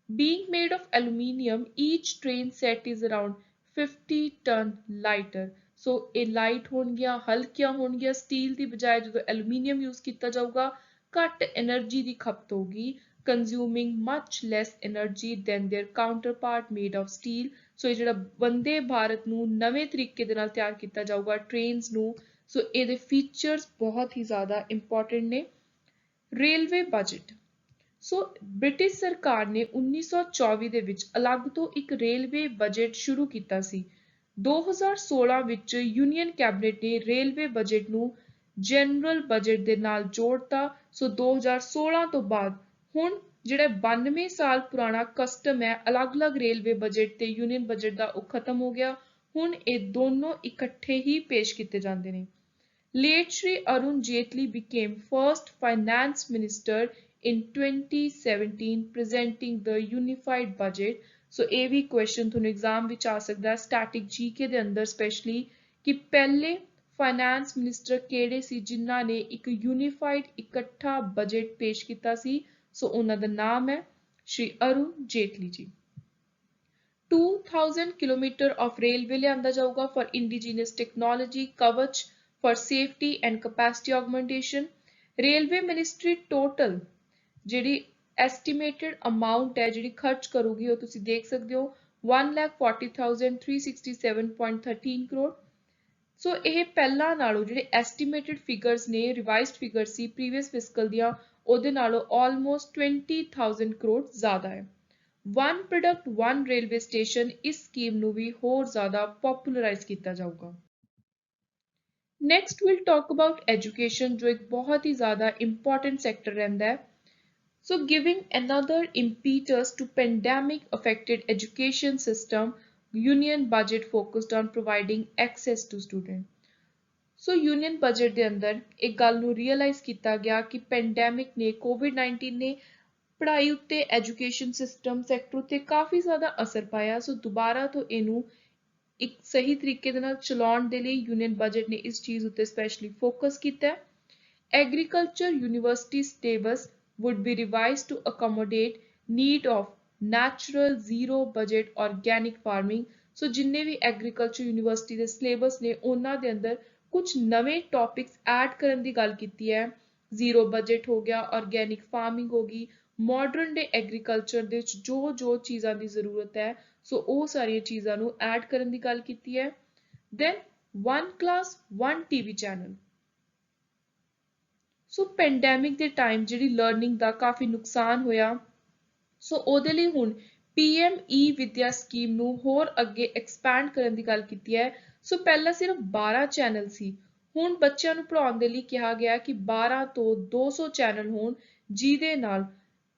Being made of aluminium, each train set is around 50 ton lighter. So ਇਹ ਲਾਈਟ ਹੋਣਗੀਆਂ, ਹਲਕੀਆਂ ਹੋਣਗੀਆਂ, ਸਟੀਲ ਦੀ ਬਜਾਏ ਜਦੋਂ ਐਲੂਮੀਨੀਅਮ ਯੂਜ਼ ਕੀਤਾ ਜਾਊਗਾ ਘੱਟ એનર્ਜੀ ਦੀ ਖਪਤ ਹੋਗੀ, consuming much less energy than their counterpart made of steel। ਸੋ ਇਹ ਜਿਹੜਾ ਵੰਦੇ ਭਾਰਤ ਨੂੰ ਨਵੇਂ ਤਰੀਕੇ ਦੇ ਨਾਲ ਤਿਆਰ ਕੀਤਾ ਜਾਊਗਾ ਟ੍ਰੇਨਸ ਨੂੰ, ਸੋ ਇਹਦੇ ਫੀਚਰਸ ਬਹੁਤ ਹੀ ਜ਼ਿਆਦਾ ਇੰਪੋਰਟੈਂਟ ਨੇ। Railway budget. ਸੋ ਬ੍ਰਿਟਿਸ਼ ਸਰਕਾਰ ਨੇ 1924 ਦੇ ਵਿੱਚ ਅਲੱਗ ਤੋਂ ਇੱਕ ਰੇਲਵੇ ਬਜਟ ਸ਼ੁਰੂ ਕੀਤਾ ਸੀ। 2016 ਵਿੱਚ ਯੂਨੀਅਨ ਕੈਬਨਿਟ ਨੇ ਰੇਲਵੇ ਬਜਟ ਨੂੰ ਜਨਰਲ ਬਜਟ ਦੇ ਨਾਲ ਜੋੜਤਾ। ਸੋ 2016 ਤੋਂ ਬਾਅਦ ਹੁਣ ਜਿਹੜਾ 92 ਸਾਲ ਪੁਰਾਣਾ ਕਸਟਮ ਹੈ ਅਲੱਗ-ਅਲੱਗ ਰੇਲਵੇ ਬਜਟ ਤੇ ਯੂਨੀਅਨ ਬਜਟ ਦਾ, ਉਹ ਖਤਮ ਹੋ ਗਿਆ। ਹੁਣ ਇਹ ਦੋਨੋਂ ਇਕੱਠੇ ਹੀ ਪੇਸ਼ ਕੀਤੇ ਜਾਂਦੇ ਨੇ। Late Shri Arun Jaitley became first finance minister in 2017 presenting the unified budget। ਸੋ ਇਹ ਵੀ ਕੁਐਸਚਨ ਤੁਹਾਨੂੰ ਐਗਜ਼ਾਮ ਵਿੱਚ ਆ ਸਕਦਾ ਹੈ ਸਟੈਟਿਕ ਜੀਕੇ ਦੇ ਅੰਦਰ ਸਪੈਸ਼ਲੀ, ਕਿ ਪਹਿਲੇ ਫਾਈਨੈਂਸ ਮਿਨਿਸਟਰ ਕਿਹੜੇ ਸੀ ਜਿਨ੍ਹਾਂ ਨੇ ਇੱਕ ਯੂਨੀਫਾਈਡ ਇਕੱਠਾ ਬਜਟ ਪੇਸ਼ ਕੀਤਾ ਸੀ। ਸੋ ਉਹਨਾਂ ਦਾ ਨਾਮ ਹੈ ਸ਼੍ਰੀ ਅਰੁਣ ਜੇਟਲੀ ਜੀ। 2000 ਕਿਲੋਮੀਟਰ ਆਫ ਰੇਲਵੇ ਲਿਆਂਦਾ ਜਾਊਗਾ for indigenous technology Kavach for safety and capacity augmentation। Railway ministry total ਜਿਹੜੀ estimated amount ਹੈ ਜਿਹੜੀ ਖਰਚ ਕਰੂਗੀ ਉਹ ਤੁਸੀਂ ਦੇਖ ਸਕਦੇ ਹੋ 1,40,367.13 ਕਰੋੜ। ਸੋ ਇਹ ਪਹਿਲਾਂ ਨਾਲੋਂ ਜਿਹੜੇ estimated figures ਨੇ revised figures ਸੀ previous fiscal ਦੀਆਂ ਉਹਦੇ ਨਾਲੋਂ almost 20,000 ਕਰੋੜ ਜ਼ਿਆਦਾ ਹੈ। one product one railway station ਇਸ ਸਕੀਮ ਨੂੰ ਵੀ ਹੋਰ ਜ਼ਿਆਦਾ ਪੋਪੂਲਰਾਈਜ਼ ਕੀਤਾ ਜਾਊਗਾ। Next we'll talk about education जो एक बहुत ही ज़्यादा important sector रहता है। So giving another impetus to pandemic affected education system, union budget focused on providing access to student। So union budget ਦੇ ਅੰਦਰ एक ਗੱਲ ਨੂੰ realize ਕੀਤਾ ਗਿਆ कि pandemic ने COVID-19 ने ਪੜ੍ਹਾਈ ਉੱਤੇ education system sector ਉੱਤੇ ਕਾਫੀ ਜ਼ਿਆਦਾ ਅਸਰ ਪਾਇਆ। ਸੋ ਦੁਬਾਰਾ ਤੋਂ ਇਹਨੂੰ ਇੱਕ ਸਹੀ ਤਰੀਕੇ ਦੇ ਨਾਲ ਚਲਾਉਣ ਦੇ ਲਈ ਯੂਨੀਅਨ ਬਜਟ ਨੇ ਇਸ ਚੀਜ਼ ਉੱਤੇ ਸਪੈਸ਼ਲੀ ਫੋਕਸ ਕੀਤਾ ਹੈ। Agriculture university syllabus would be revised to accommodate need of natural zero budget organic farming। ਸੋ ਜਿੰਨੇ ਵੀ ਐਗਰੀਕਲਚਰ ਯੂਨੀਵਰਸਿਟੀ ਦੇ ਸਿਲੇਬਸ ਨੇ ਉਹਨਾਂ ਦੇ ਅੰਦਰ ਕੁਝ ਨਵੇਂ ਟੌਪਿਕਸ ਐਡ ਕਰਨ ਦੀ ਗੱਲ ਕੀਤੀ ਹੈ। ਜ਼ੀਰੋ ਬਜਟ ਹੋ ਗਿਆ, ਆਰਗੈਨਿਕ ਫਾਰਮਿੰਗ ਹੋ ਗਈ, ਮਾਡਰਨ ਡੇ ਐਗਰੀਕਲਚਰ ਦੇ ਵਿੱਚ ਜੋ ਚੀਜ਼ਾਂ ਦੀ ਜ਼ਰੂਰਤ ਹੈ ਸੋ ਉਹ ਸਾਰੀਆਂ ਚੀਜ਼ਾਂ ਨੂੰ ਐਡ ਕਰਨ ਦੀ ਗੱਲ ਕੀਤੀ ਹੈ। Then one class one TV channel. So pandemic ਦੇ ਟਾਈਮ ਜਿਹੜੀ ਲਰਨਿੰਗ ਦਾ ਕਾਫੀ ਨੁਕਸਾਨ ਹੋਇਆ, ਸੋ ਉਹਦੇ ਲਈ ਹੁਣ PM ਵਿਦਿਆ ਸਕੀਮ ਨੂੰ ਹੋਰ ਅੱਗੇ ਐਕਸਪੈਂਡ ਕਰਨ ਦੀ ਗੱਲ ਕੀਤੀ ਹੈ। ਸੋ ਪਹਿਲਾਂ ਸਿਰਫ 12 ਚੈਨਲ ਸੀ, ਹੁਣ ਬੱਚਿਆਂ ਨੂੰ ਪੜ੍ਹਾਉਣ ਦੇ ਲਈ ਕਿਹਾ ਗਿਆ ਕਿ 12 ਤੋਂ 200 ਚੈਨਲ ਹੋਣ, ਜਿਹਦੇ ਨਾਲ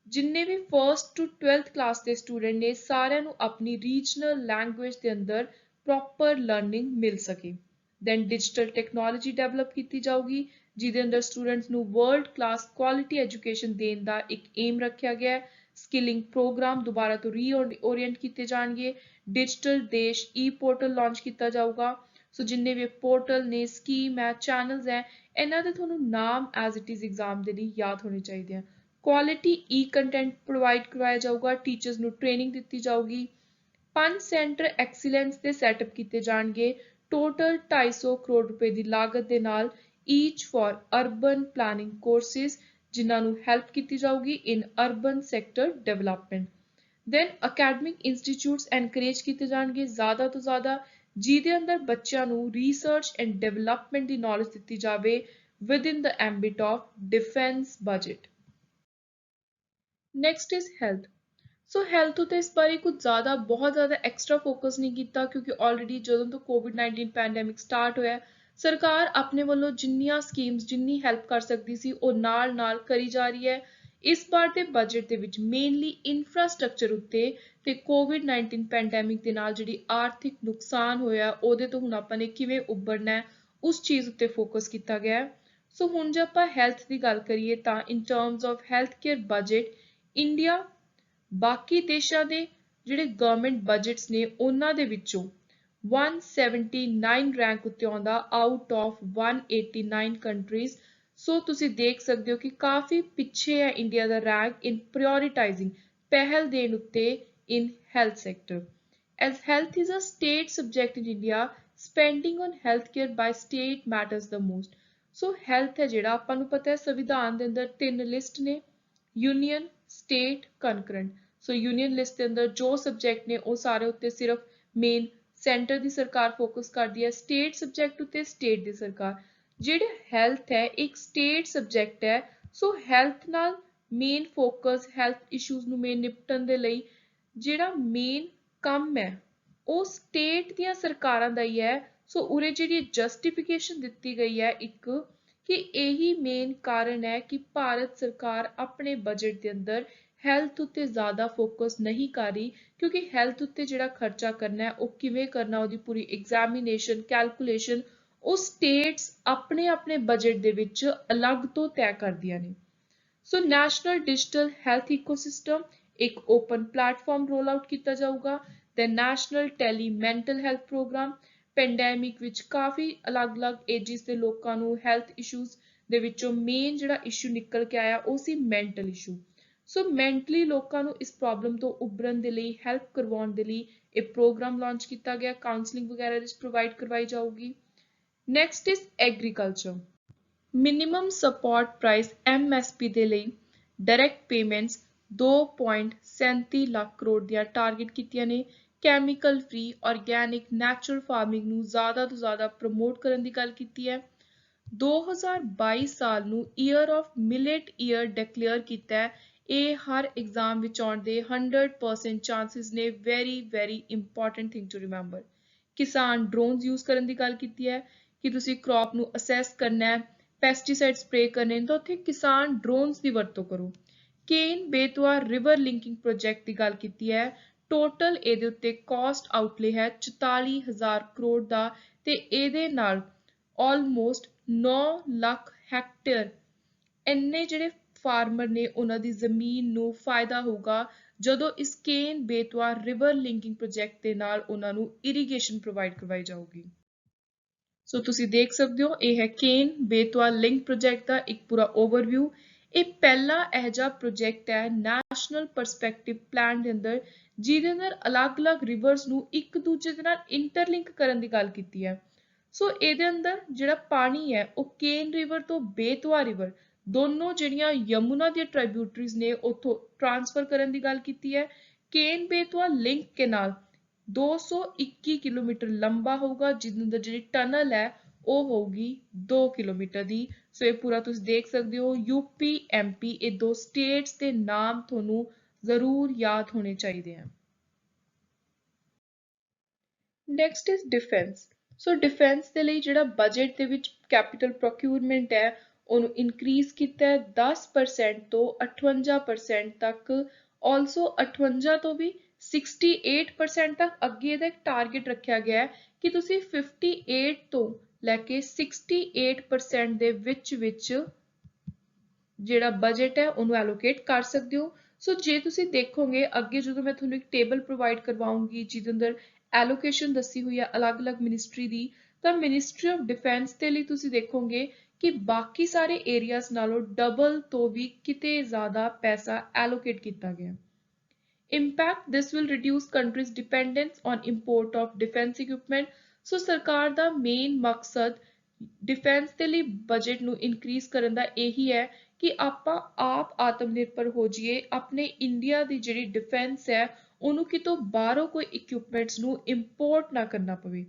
ਜਿੰਨੇ ਵੀ ਫਰਸਟ ਟੂ 12th ਕਲਾਸ ਦੇ ਸਟੂਡੈਂਟ ਨੇ ਸਾਰਿਆਂ ਨੂੰ ਆਪਣੀ ਰੀਜਨਲ ਲੈਂਗੁਏਜ ਦੇ ਅੰਦਰ ਪ੍ਰੋਪਰ ਲਰਨਿੰਗ ਮਿਲ ਸਕੇ। ਦੈਨ ਡਿਜੀਟਲ ਟੈਕਨੋਲੋਜੀ ਡਿਵੈਲਪ ਕੀਤੀ ਜਾਊਗੀ ਜਿਹਦੇ ਅੰਦਰ ਸਟੂਡੈਂਟਸ ਨੂੰ ਵਰਲਡ ਕਲਾਸ ਕੁਆਲਿਟੀ ਐਜੂਕੇਸ਼ਨ ਦੇਣ ਦਾ ਇੱਕ ਏਮ ਰੱਖਿਆ ਗਿਆ ਹੈ। ਸਕਿਲਿੰਗ ਪ੍ਰੋਗਰਾਮ ਦੁਬਾਰਾ ਤੋਂ ਰੀਓਰੀਐਂਟ ਕੀਤੇ ਜਾਣਗੇ। ਡਿਜੀਟਲ ਦੇਸ਼ ਪੋਰਟਲ ਲਾਂਚ ਕੀਤਾ ਜਾਊਗਾ। ਸੋ ਜਿੰਨੇ ਵੀ ਪੋਰਟਲ ਨੇ, ਸਕੀਮ ਹੈ, ਚੈਨਲਸ ਹੈ, ਇਹਨਾਂ ਦੇ ਤੁਹਾਨੂੰ ਨਾਮ ਐਜ਼ ਇਟ ਇਜ਼ ਐਗਜ਼ਾਮ ਦੇ ਲਈ ਯਾਦ ਹੋਣੇ ਚਾਹੀਦੇ ਆ। ਕੁਆਲਿਟੀ ਕੰਟੈਂਟ ਪ੍ਰੋਵਾਈਡ ਕਰਵਾਇਆ ਜਾਊਗਾ, ਟੀਚਰਸ ਨੂੰ ਟ੍ਰੇਨਿੰਗ ਦਿੱਤੀ ਜਾਊਗੀ। 5 ਸੈਂਟਰ ਐਕਸੀਲੈਂਸ ਦੇ ਸੈਟਅਪ ਕੀਤੇ ਜਾਣਗੇ ਟੋਟਲ 250 ਕਰੋੜ ਰੁਪਏ ਦੀ ਲਾਗਤ ਦੇ ਨਾਲ, each for urban planning courses ਜਿਨ੍ਹਾਂ ਨੂੰ ਹੈਲਪ ਕੀਤੀ ਜਾਊਗੀ in urban sector development. Then academic institutes encourage ਕੀਤੇ ਜਾਣਗੇ ਜ਼ਿਆਦਾ ਤੋਂ ਜ਼ਿਆਦਾ, ਜਿਹਦੇ ਅੰਦਰ ਬੱਚਿਆਂ ਨੂੰ ਰਿਸਰਚ ਐਂਡ ਡਿਵੈਲਪਮੈਂਟ ਦੀ ਨੌਲੇਜ ਦਿੱਤੀ ਜਾਵੇ within the ambit of defence budget. Next is health. So health ਉੱਤੇ ਇਸ ਬਾਰੇ ਕੁਝ ਜ਼ਿਆਦਾ ਬਹੁਤ ਜ਼ਿਆਦਾ ਐਕਸਟਰਾ ਫੋਕਸ ਨਹੀਂ ਕੀਤਾ ਕਿਉਂਕਿ ਆਲਰੇਡੀ ਜਦੋਂ ਤੋਂ COVID-19 ਪੈਂਡੈਮਿਕ ਸਟਾਰਟ ਹੋਇਆ ਸਰਕਾਰ ਆਪਣੇ ਵੱਲੋਂ ਜਿੰਨੀਆਂ ਸਕੀਮਸ ਜਿੰਨੀ ਹੈਲਪ ਕਰ ਸਕਦੀ ਸੀ ਉਹ ਨਾਲ ਕਰੀ ਜਾ ਰਹੀ ਹੈ। ਇਸ ਵਾਰ ਦੇ ਬਜਟ ਦੇ ਵਿੱਚ ਮੇਨਲੀ ਇਨਫਰਾਸਟ੍ਰਕਚਰ ਉੱਤੇ ਤੇ COVID-19 ਪੈਂਡੈਮਿਕ ਦੇ ਨਾਲ ਜਿਹੜੀ ਆਰਥਿਕ ਨੁਕਸਾਨ ਹੋਇਆ ਉਹਦੇ ਤੋਂ ਹੁਣ ਆਪਾਂ ਨੇ ਕਿਵੇਂ ਉੱਭਰਨਾ ਹੈ ਉਸ ਚੀਜ਼ ਉੱਤੇ ਫੋਕਸ ਕੀਤਾ ਗਿਆ ਹੈ। ਸੋ ਹੁਣ ਜੇ ਆਪਾਂ ਹੈਲਥ ਦੀ ਗੱਲ ਕਰੀਏ ਤਾਂ ਇਨ terms of health care budget India ਬਾਕੀ ਦੇਸ਼ਾਂ ਦੇ ਜਿਹੜੇ ਗਵਰਨਮੈਂਟ ਬਜਟਸ ਨੇ ਉਹਨਾਂ ਦੇ ਵਿੱਚੋਂ 179 ਰੈਂਕ ਉੱਤੇ ਆਉਂਦਾ ਆਊਟ ਆਫ 189 ਕੰਟਰੀਜ਼। ਸੋ ਤੁਸੀਂ ਦੇਖ ਸਕਦੇ ਹੋ ਕਿ ਕਾਫੀ ਪਿੱਛੇ ਹੈ ਇੰਡੀਆ ਦਾ ਰੈਂਕ ਇਨ ਪ੍ਰਾਇੋਰਟਾਈਜ਼ਿੰਗ ਪਹਿਲ ਦੇਣ ਉੱਤੇ in health sector. As health is a state subject in India, spending on healthcare by state matters the most. So health ਹੈ ਜਿਹੜਾ ਆਪਾਂ ਨੂੰ ਪਤਾ ਹੈ ਸੰਵਿਧਾਨ ਦੇ ਅੰਦਰ ਤਿੰਨ ਲਿਸਟ ਨੇ, ਯੂਨੀਅਨ, ਸਟੇਟ, ਕਨਕਰੈਂਟ। ਸੋ ਯੂਨੀਅਨ ਲਿਸਟ ਦੇ ਅੰਦਰ ਜੋ ਸਬਜੈਕਟ ਨੇ ਉਹ ਸਾਰੇ ਉੱਤੇ ਸਿਰਫ ਮੇਨ ਸੈਂਟਰ ਦੀ ਸਰਕਾਰ ਫੋਕਸ ਕਰਦੀ ਹੈ, ਸਟੇਟ ਸਬਜੈਕਟ ਉੱਤੇ ਸਟੇਟ ਦੀ ਸਰਕਾਰ। ਜਿਹੜੇ ਹੈਲਥ ਹੈ ਇੱਕ ਸਟੇਟ ਸਬਜੈਕਟ ਹੈ, ਸੋ ਹੈਲਥ ਨਾਲ ਮੇਨ ਫੋਕਸ ਹੈਲਥ ਇਸ਼ੂਜ਼ ਨੂੰ ਮੇਨ ਨਿਪਟਣ ਦੇ ਲਈ ਜਿਹੜਾ ਮੇਨ ਕੰਮ ਹੈ ਉਹ ਸਟੇਟ ਦੀਆਂ ਸਰਕਾਰਾਂ ਦਾ ਹੀ ਹੈ। ਸੋ ਉਰੇ ਜਿਹੜੀ ਜਸਟੀਫਿਕੇਸ਼ਨ ਦਿੱਤੀ ਗਈ ਹੈ ਇੱਕ ਕਿ ਇਹੀ ਮੇਨ ਕਾਰਨ ਹੈ ਕਿ ਭਾਰਤ ਸਰਕਾਰ ਆਪਣੇ ਬਜਟ ਦੇ ਅੰਦਰ ਹੈਲਥ ਉੱਤੇ ਜ਼ਿਆਦਾ ਫੋਕਸ ਨਹੀਂ ਕਰ ਰਹੀ, ਕਿਉਂਕਿ ਹੈਲਥ ਉੱਤੇ ਜਿਹੜਾ ਖਰਚਾ ਕਰਨਾ ਹੈ ਉਹ ਕਿਵੇਂ ਕਰਨਾ, ਉਹਦੀ ਪੂਰੀ ਐਗਜ਼ਾਮੀਨੇਸ਼ਨ ਕੈਲਕੂਲੇਸ਼ਨ ਉਹ ਸਟੇਟਸ ਆਪਣੇ ਆਪਣੇ ਬਜਟ ਦੇ ਵਿੱਚ ਅਲੱਗ ਤੋਂ ਤੈਅ ਕਰਦੀਆਂ ਨੇ। So national digital health ecosystem ਇੱਕ ਓਪਨ ਪਲੇਟਫਾਰਮ ਰੋਲ ਆਊਟ ਕੀਤਾ ਜਾਊਗਾ। ਤੇ national tele mental health programme pandemic ਵਿੱਚ ਕਾਫੀ ਅਲੱਗ-ਅਲੱਗ ਏਜਿਸ ਦੇ ਲੋਕਾਂ ਨੂੰ ਹੈਲਥ ਇਸ਼ੂਜ਼ ਦੇ ਵਿੱਚੋਂ ਮੇਨ ਜਿਹੜਾ ਇਸ਼ੂ ਨਿਕਲ ਕੇ ਆਇਆ ਉਹ ਸੀ ਮੈਂਟਲ ਇਸ਼ੂ। ਸੋ ਮੈਂਟਲੀ ਲੋਕਾਂ ਨੂੰ ਇਸ ਪ੍ਰੋਬਲਮ ਤੋਂ ਉਭਰਨ ਦੇ ਲਈ ਹੈਲਪ ਕਰਵਾਉਣ ਦੇ ਲਈ ਇਹ ਪ੍ਰੋਗਰਾਮ ਲਾਂਚ ਕੀਤਾ ਗਿਆ, ਕਾਉਂਸਲਿੰਗ ਵਗੈਰਾ ਵਿੱਚ ਪ੍ਰੋਵਾਈਡ ਕਰਵਾਈ ਜਾਊਗੀ। Next is agriculture. Minimum support price MSP ਦੇ ਲਈ ਡਾਇਰੈਕਟ ਪੇਮੈਂਟਸ 2.37 ਲੱਖ ਕਰੋੜ ਦੀਆਂ ਟਾਰਗੇਟ ਕੀਤੀਆਂ ਨੇ। Chemical free organic natural farming ਨੂੰ ਜ਼ਿਆਦਾ ਤੋਂ ਜ਼ਿਆਦਾ ਪ੍ਰਮੋਟ ਕਰਨ ਦੀ ਗੱਲ ਕੀਤੀ ਹੈ। 2022 ਸਾਲ ਨੂੰ year of millet year declare ਕੀਤਾ ਹੈ। ਇਹ ਹਰ ਐਗਜ਼ਾਮ ਵਿੱਚ ਆਉਣ ਦੇ 100% ਚਾਂਸਿਸ ਨੇ। Very important thing to remember. ਕਿਸਾਨ ਡਰੋਨਸ ਯੂਜ਼ ਕਰਨ ਦੀ ਗੱਲ ਕੀਤੀ ਹੈ ਕਿ ਤੁਸੀਂ ਕ੍ਰੌਪ ਨੂੰ ਅਸੈਸ ਕਰਨਾ ਹੈ, ਪੈਸਟੀਸਾਈਡ ਸਪਰੇ ਕਰਨੇ ਨੇ ਤਾਂ ਉੱਥੇ ਕਿਸਾਨ ਡਰੋਨਸ ਦੀ ਵਰਤੋਂ ਕਰੋ। ਕੇਨ ਬੇਤਵਾ ਰਿਵਰ ਲਿੰਕਿੰਗ ਪ੍ਰੋਜੈਕਟ ਦੀ ਗੱਲ ਕੀਤੀ ਹੈ। ਟੋਟਲ ਇਹਦੇ ਉੱਤੇ ਕਾਸਟ ਆਊਟਲੇ ਹੈ 44,000 ਕਰੋੜ ਦਾ ਤੇ ਇਹਦੇ ਨਾਲ ਆਲਮੋਸਟ 9 ਲੱਖ ਹੈਕਟੇਅਰ ਇੰਨੇ ਜਿਹੜੇ ਫਾਰਮਰ ਨੇ ਉਹਨਾਂ ਦੀ ਜ਼ਮੀਨ ਨੂੰ ਫਾਇਦਾ ਹੋਊਗਾ ਜਦੋਂ ਇਸ ਕੇਨ ਬੇਤਵਾ ਰਿਵਰ ਲਿੰਕਿੰਗ ਪ੍ਰੋਜੈਕਟ ਦੇ ਨਾਲ ਉਹਨਾਂ ਨੂੰ ਇਰੀਗੇਸ਼ਨ ਪ੍ਰੋਵਾਈਡ ਕਰਵਾਈ ਜਾਊਗੀ। ਸੋ ਤੁਸੀਂ ਦੇਖ ਸਕਦੇ ਹੋ ਇਹ ਹੈ ਕੇਨ ਬੇਤਵਾ ਲਿੰਕ ਪ੍ਰੋਜੈਕਟ ਦਾ ਇੱਕ ਪੂਰਾ ਓਵਰਵਿਊ। ਇਹ ਪਹਿਲਾ ਇਹੋ ਜਿਹਾ ਪ੍ਰੋਜੈਕਟ ਹੈ ਨੈਸ਼ਨਲ ਪਰਸਪੈਕਟਿਵ ਪਲਾਨ ਦੇ ਅੰਦਰ ਜਿਹਦੇ ਅੰਦਰ ਅਲੱਗ-ਅਲੱਗ ਰਿਵਰਸ ਨੂੰ ਇੱਕ ਦੂਜੇ ਦੇ ਨਾਲ ਇੰਟਰਲਿੰਕ ਕਰਨ ਦੀ ਗੱਲ ਕੀਤੀ ਹੈ। ਸੋ ਇਹਦੇ ਅੰਦਰ ਜਿਹੜਾ ਪਾਣੀ ਹੈ ਉਹ ਕੇਨ ਰਿਵਰ ਤੋਂ ਬੇਤਵਾ ਰਿਵਰ ਦੋਨੋਂ ਜਿਹੜੀਆਂ ਯਮੁਨਾ ਦੀਆਂ ਟ੍ਰਾਈਬਿਊਟਰੀਜ਼ ਨੇ ਉੱਥੋਂ ਟ੍ਰਾਂਸਫਰ ਕਰਨ ਦੀ ਗੱਲ ਕੀਤੀ ਹੈ। ਕੇਨ ਬੇਤਵਾ ਲਿੰਕ ਕੈਨਾਲ 221 ਕਿਲੋਮੀਟਰ ਲੰਬਾ ਹੋਊਗਾ ਜਿਹਦੇ ਅੰਦਰ ਜਿਹੜੀ ਟਨਲ ਹੈ ਉਹ ਹੋਊਗੀ 2 ਕਿਲੋਮੀਟਰ ਦੀ। ਸੋ ਇਹ ਪੂਰਾ ਤੁਸੀਂ ਦੇਖ ਸਕਦੇ ਹੋ। ਯੂਪੀ MP ਇਹ ਦੋ ਸਟੇਟਸ ਦੇ ਨਾਮ ਤੁਹਾਨੂੰ ਜ਼ਰੂਰ ਯਾਦ ਹੋਣੇ ਚਾਹੀਦੇ ਹਨ। Next is defence. So defence ਦੇ ਲਈ ਜਿਹੜਾ ਬਜਟ ਦੇ ਵਿੱਚ ਕੈਪੀਟਲ ਪ੍ਰੋਕਿਊਰਮੈਂਟ ਹੈ ਉਹਨੂੰ ਇਨਕਰੀਜ਼ ਕੀਤਾ ਹੈ 10% ਤੋਂ 58% ਤੱਕ। ਆਲਸੋ 58 ਤੋਂ ਵੀ 68% ਤੱਕ ਅੱਗੇ ਦਾ ਇੱਕ ਟਾਰਗੇਟ ਰੱਖਿਆ ਗਿਆ ਹੈ ਕਿ ਤੁਸੀਂ 58 ਤੋਂ ਲੈ ਕੇ 68% ਦੇ ਵਿੱਚ ਜਿਹੜਾ ਬਜਟ ਹੈ ਉਹਨੂੰ ਐਲੋਕੇਟ ਕਰ ਸਕਦੇ ਹੋ। ਸੋ ਜੇ ਤੁਸੀਂ ਦੇਖੋਗੇ ਅੱਗੇ ਜਦੋਂ ਮੈਂ ਤੁਹਾਨੂੰ ਇੱਕ ਟੇਬਲ ਪ੍ਰੋਵਾਈਡ ਕਰਵਾਉਂਗੀ ਜਿਹਦੇ ਅੰਦਰ ਐਲੋਕੇਸ਼ਨ ਦੱਸੀ ਹੋਈ ਹੈ ਅਲੱਗ-ਅਲੱਗ ਮਿਨਿਸਟਰੀ ਦੀ, ਤਾਂ ਮਿਨਿਸਟਰੀ ਆਫ ਡਿਫੈਂਸ ਦੇ ਲਈ ਤੁਸੀਂ ਦੇਖੋਗੇ ਕਿ ਬਾਕੀ ਸਾਰੇ ਏਰੀਆਜ਼ ਨਾਲੋਂ ਡਬਲ ਤੋਂ ਵੀ ਕਿਤੇ ਜ਼ਿਆਦਾ ਪੈਸਾ ਐਲੋਕੇਟ ਕੀਤਾ ਗਿਆ। Impact this will reduce country's dependence on import of defense equipment. ਸੋ ਸਰਕਾਰ ਦਾ ਮੇਨ ਮਕਸਦ ਡਿਫੈਂਸ ਦੇ ਲਈ ਬਜਟ ਨੂੰ ਇਨਕਰੀਜ਼ ਕਰਨ ਦਾ ਇਹੀ ਹੈ ਕਿ ਆਪਾਂ ਆਪ ਆਤਮ ਨਿਰਭਰ ਹੋ ਜਾਈਏ। ਆਪਣੇ ਇੰਡੀਆ ਦੀ ਜਿਹੜੀ ਡਿਫੈਂਸ ਹੈ ਉਹਨੂੰ ਕਿਤੋਂ ਬਾਹਰੋਂ ਕੋਈ ਇਕਵਿਪਮੈਂਟਸ ਨੂੰ ਇੰਪੋਰਟ ਨਾ ਕਰਨਾ ਪਵੇ।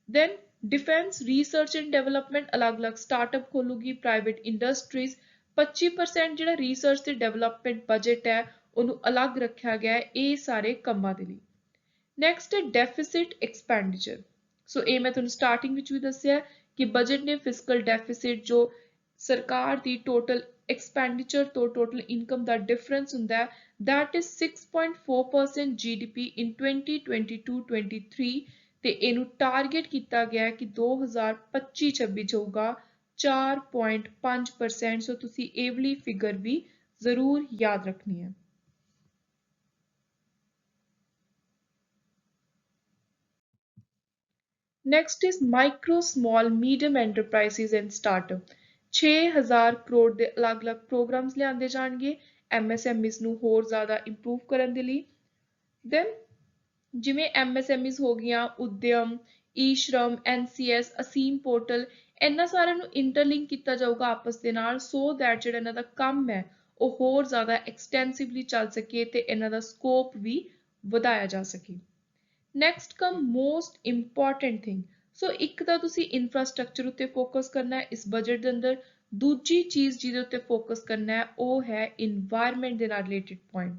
Then defence research and development ਅਲੱਗ-ਅਲੱਗ ਸਟਾਰਟਅਪ ਖੋਲੂਗੀ, ਪ੍ਰਾਈਵੇਟ ਇੰਡਸਟਰੀਜ਼। 25% ਜਿਹੜਾ ਰਿਸਰਚ ਤੇ ਡਿਵੈਲਪਮੈਂਟ ਬਜਟ ਹੈ ਉਹਨੂੰ ਅਲੱਗ ਰੱਖਿਆ ਗਿਆ ਹੈ ਇਹ ਸਾਰੇ ਕੰਮਾਂ ਦੇ ਲਈ। ਨੈਕਸਟ ਹੈ ਡੈਫਿਸਿਟ ਐਕਸਪੈਂਡੀਚਰ। ਸੋ ਇਹ ਮੈਂ ਤੁਹਾਨੂੰ ਸਟਾਰਟਿੰਗ ਵਿੱਚ ਵੀ ਦੱਸਿਆ ਕਿ ਬਜਟ ਨੇ ਫਿਸਕਲ ਡੈਫਿਸਿਟ ਜੋ ਸਰਕਾਰ ਦੀ ਟੋਟਲ ਐਕਸਪੈਂਡੀਚਰ ਤੋਂ ਟੋਟਲ ਇਨਕਮ ਦਾ ਡਿਫਰੈਂਸ ਹੁੰਦਾ ਹੈ that is 6.4% GDP in 2022-23 ਤੇ ਇਹਨੂੰ ਟਾਰਗੇਟ ਕੀਤਾ ਗਿਆ ਹੈ ਕਿ 2025-26 ਚ ਹੋਊਗਾ 4.5%। ਸੋ ਤੁਸੀਂ ਇਹ ਵਾਲੀ ਫਿਗਰ ਵੀ ਜ਼ਰੂਰ ਯਾਦ ਰੱਖਣੀ ਹੈ। Next is micro, small, medium enterprises and startup। 6,000 crore ਦੇ ਅਲੱਗ-ਅਲੱਗ ਪ੍ਰੋਗਰਾਮਸ ਲਿਆਂਦੇ ਜਾਣਗੇ MSMEs ਨੂੰ ਹੋਰ ਜ਼ਿਆਦਾ ਇੰਪਰੂਵ ਕਰਨ ਦੇ ਲਈ। ਦੈਨ ਜਿਵੇਂ MSMEs ਹੋ ਗਈਆਂ, ਉਦਯਮ, ਈ-ਸ਼ਰਮ, NCS, ਅਸੀਮ ਪੋਰਟਲ, ਇਹਨਾਂ ਸਾਰਿਆਂ ਨੂੰ ਇੰਟਰਲਿੰਕ ਕੀਤਾ ਜਾਊਗਾ ਆਪਸ ਦੇ ਨਾਲ ਸੋ ਦੈਟ ਜਿਹੜਾ ਇਹਨਾਂ ਦਾ ਕੰਮ ਹੈ ਉਹ ਹੋਰ ਜ਼ਿਆਦਾ ਐਕਸਟੈਂਸਿਵਲੀ ਚੱਲ ਸਕੇ ਤੇ ਇਹਨਾਂ ਦਾ ਸਕੋਪ ਵੀ ਵਧਾਇਆ ਜਾ ਸਕੇ। ਨੈਕਸਟ ਕਮ ਮੋਸਟ ਇੰਪੋਰਟੈਂਟ ਥਿੰਗ। ਸੋ ਇੱਕ ਤਾਂ ਤੁਸੀਂ ਇਨਫਰਾਸਟ੍ਰਕਚਰ ਉੱਤੇ ਫੋਕਸ ਕਰਨਾ ਹੈ ਇਸ ਬਜਟ ਦੇ ਅੰਦਰ, ਦੂਜੀ ਚੀਜ਼ ਜਿਹਦੇ ਉੱਤੇ ਫੋਕਸ ਕਰਨਾ ਹੈ ਉਹ ਹੈ ਇਨਵਾਇਰਨਮੈਂਟ ਦੇ ਨਾਲ related point.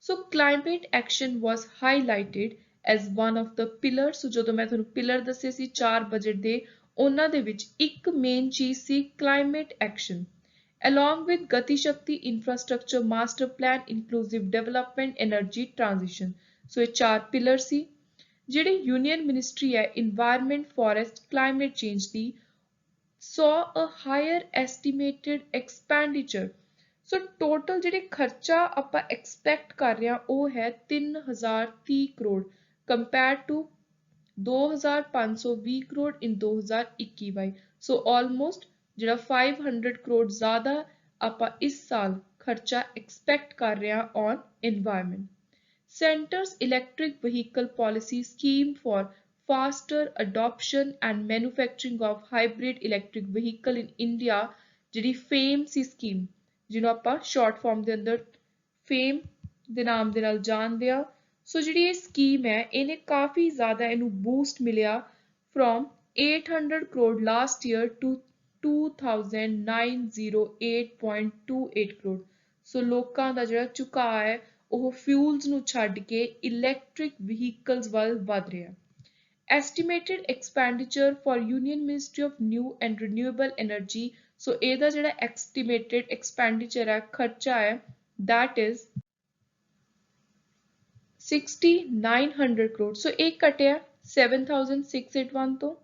So climate action was highlighted as one of the pillars। So ਜਦੋਂ ਮੈਂ ਤੁਹਾਨੂੰ ਪਿਲਰ ਦੱਸੇ ਸੀ 4 ਬਜਟ ਦੇ, ਉਹਨਾਂ ਦੇ ਵਿੱਚ ਇੱਕ ਮੇਨ ਚੀਜ਼ ਸੀ climate action along with Gati Shakti infrastructure master plan inclusive development energy transition। So ਇਹ 4 ਪਿਲਰ ਸੀ। ਜਿਹੜੀ ਯੂਨੀਅਨ ਮਿਨਿਸਟਰੀ ਹੈ environment forest climate change the saw a higher estimated expenditure। So total ਜਿਹੜੇ ਖਰਚਾ ਆਪਾਂ ਐਕਸਪੈਕਟ ਕਰ ਰਹੇ ਹਾਂ ਉਹ ਹੈ 3030 crore compare to 2520 crore in 2021-22। So almost ਜਿਹੜਾ 500 ਕਰੋੜ ਜ਼ਿਆਦਾ ਆਪਾਂ ਇਸ ਸਾਲ ਖਰਚਾ ਐਕਸਪੈਕਟ ਕਰ ਰਹੇ ਹਾਂ on environment. Centres electric vehicle policy scheme for faster adoption and manufacturing of hybrid electric vehicle in India, ਜਿਹੜੀ ਫੇਮ ਸੀ ਸਕੀਮ, ਜਿਹਨੂੰ ਆਪਾਂ ਸ਼ਾਰਟ ਫਾਰਮ ਦੇ ਅੰਦਰ ਫੇਮ ਦੇ ਨਾਮ ਦੇ ਨਾਲ ਜਾਣਦੇ ਆ। ਸੋ ਜਿਹੜੀ ਇਹ ਸਕੀਮ ਹੈ ਇਹਨੇ ਕਾਫੀ ਜ਼ਿਆਦਾ ਇਹਨੂੰ ਬੂਸਟ ਮਿਲਿਆ from 800 crore last year to 2908.28 crore. ਸੋ ਲੋਕਾਂ ਦਾ ਜਿਹੜਾ ਝੁਕਾਅ ਹੈ ਉਹ ਫਿਊਲਸ ਨੂੰ ਛੱਡ ਕੇ ਇਲੈਕਟ੍ਰਿਕ ਵਹੀਕਲਸ ਵੱਲ ਵੱਧ ਰਿਹਾ। Estimated expenditure for Union Ministry of New and Renewable Energy। ਸੋ ਇਹਦਾ ਜਿਹੜਾ ਐਸਟੀਮੇਟਡ ਐਕਸਪੈਂਡੀਚਰ ਹੈ ਖਰਚਾ ਹੈ that is 6900 ਕਰੋੜ। ਸੋ ਇਹ ਘਟਿਆ 7681 ਤੋਂ।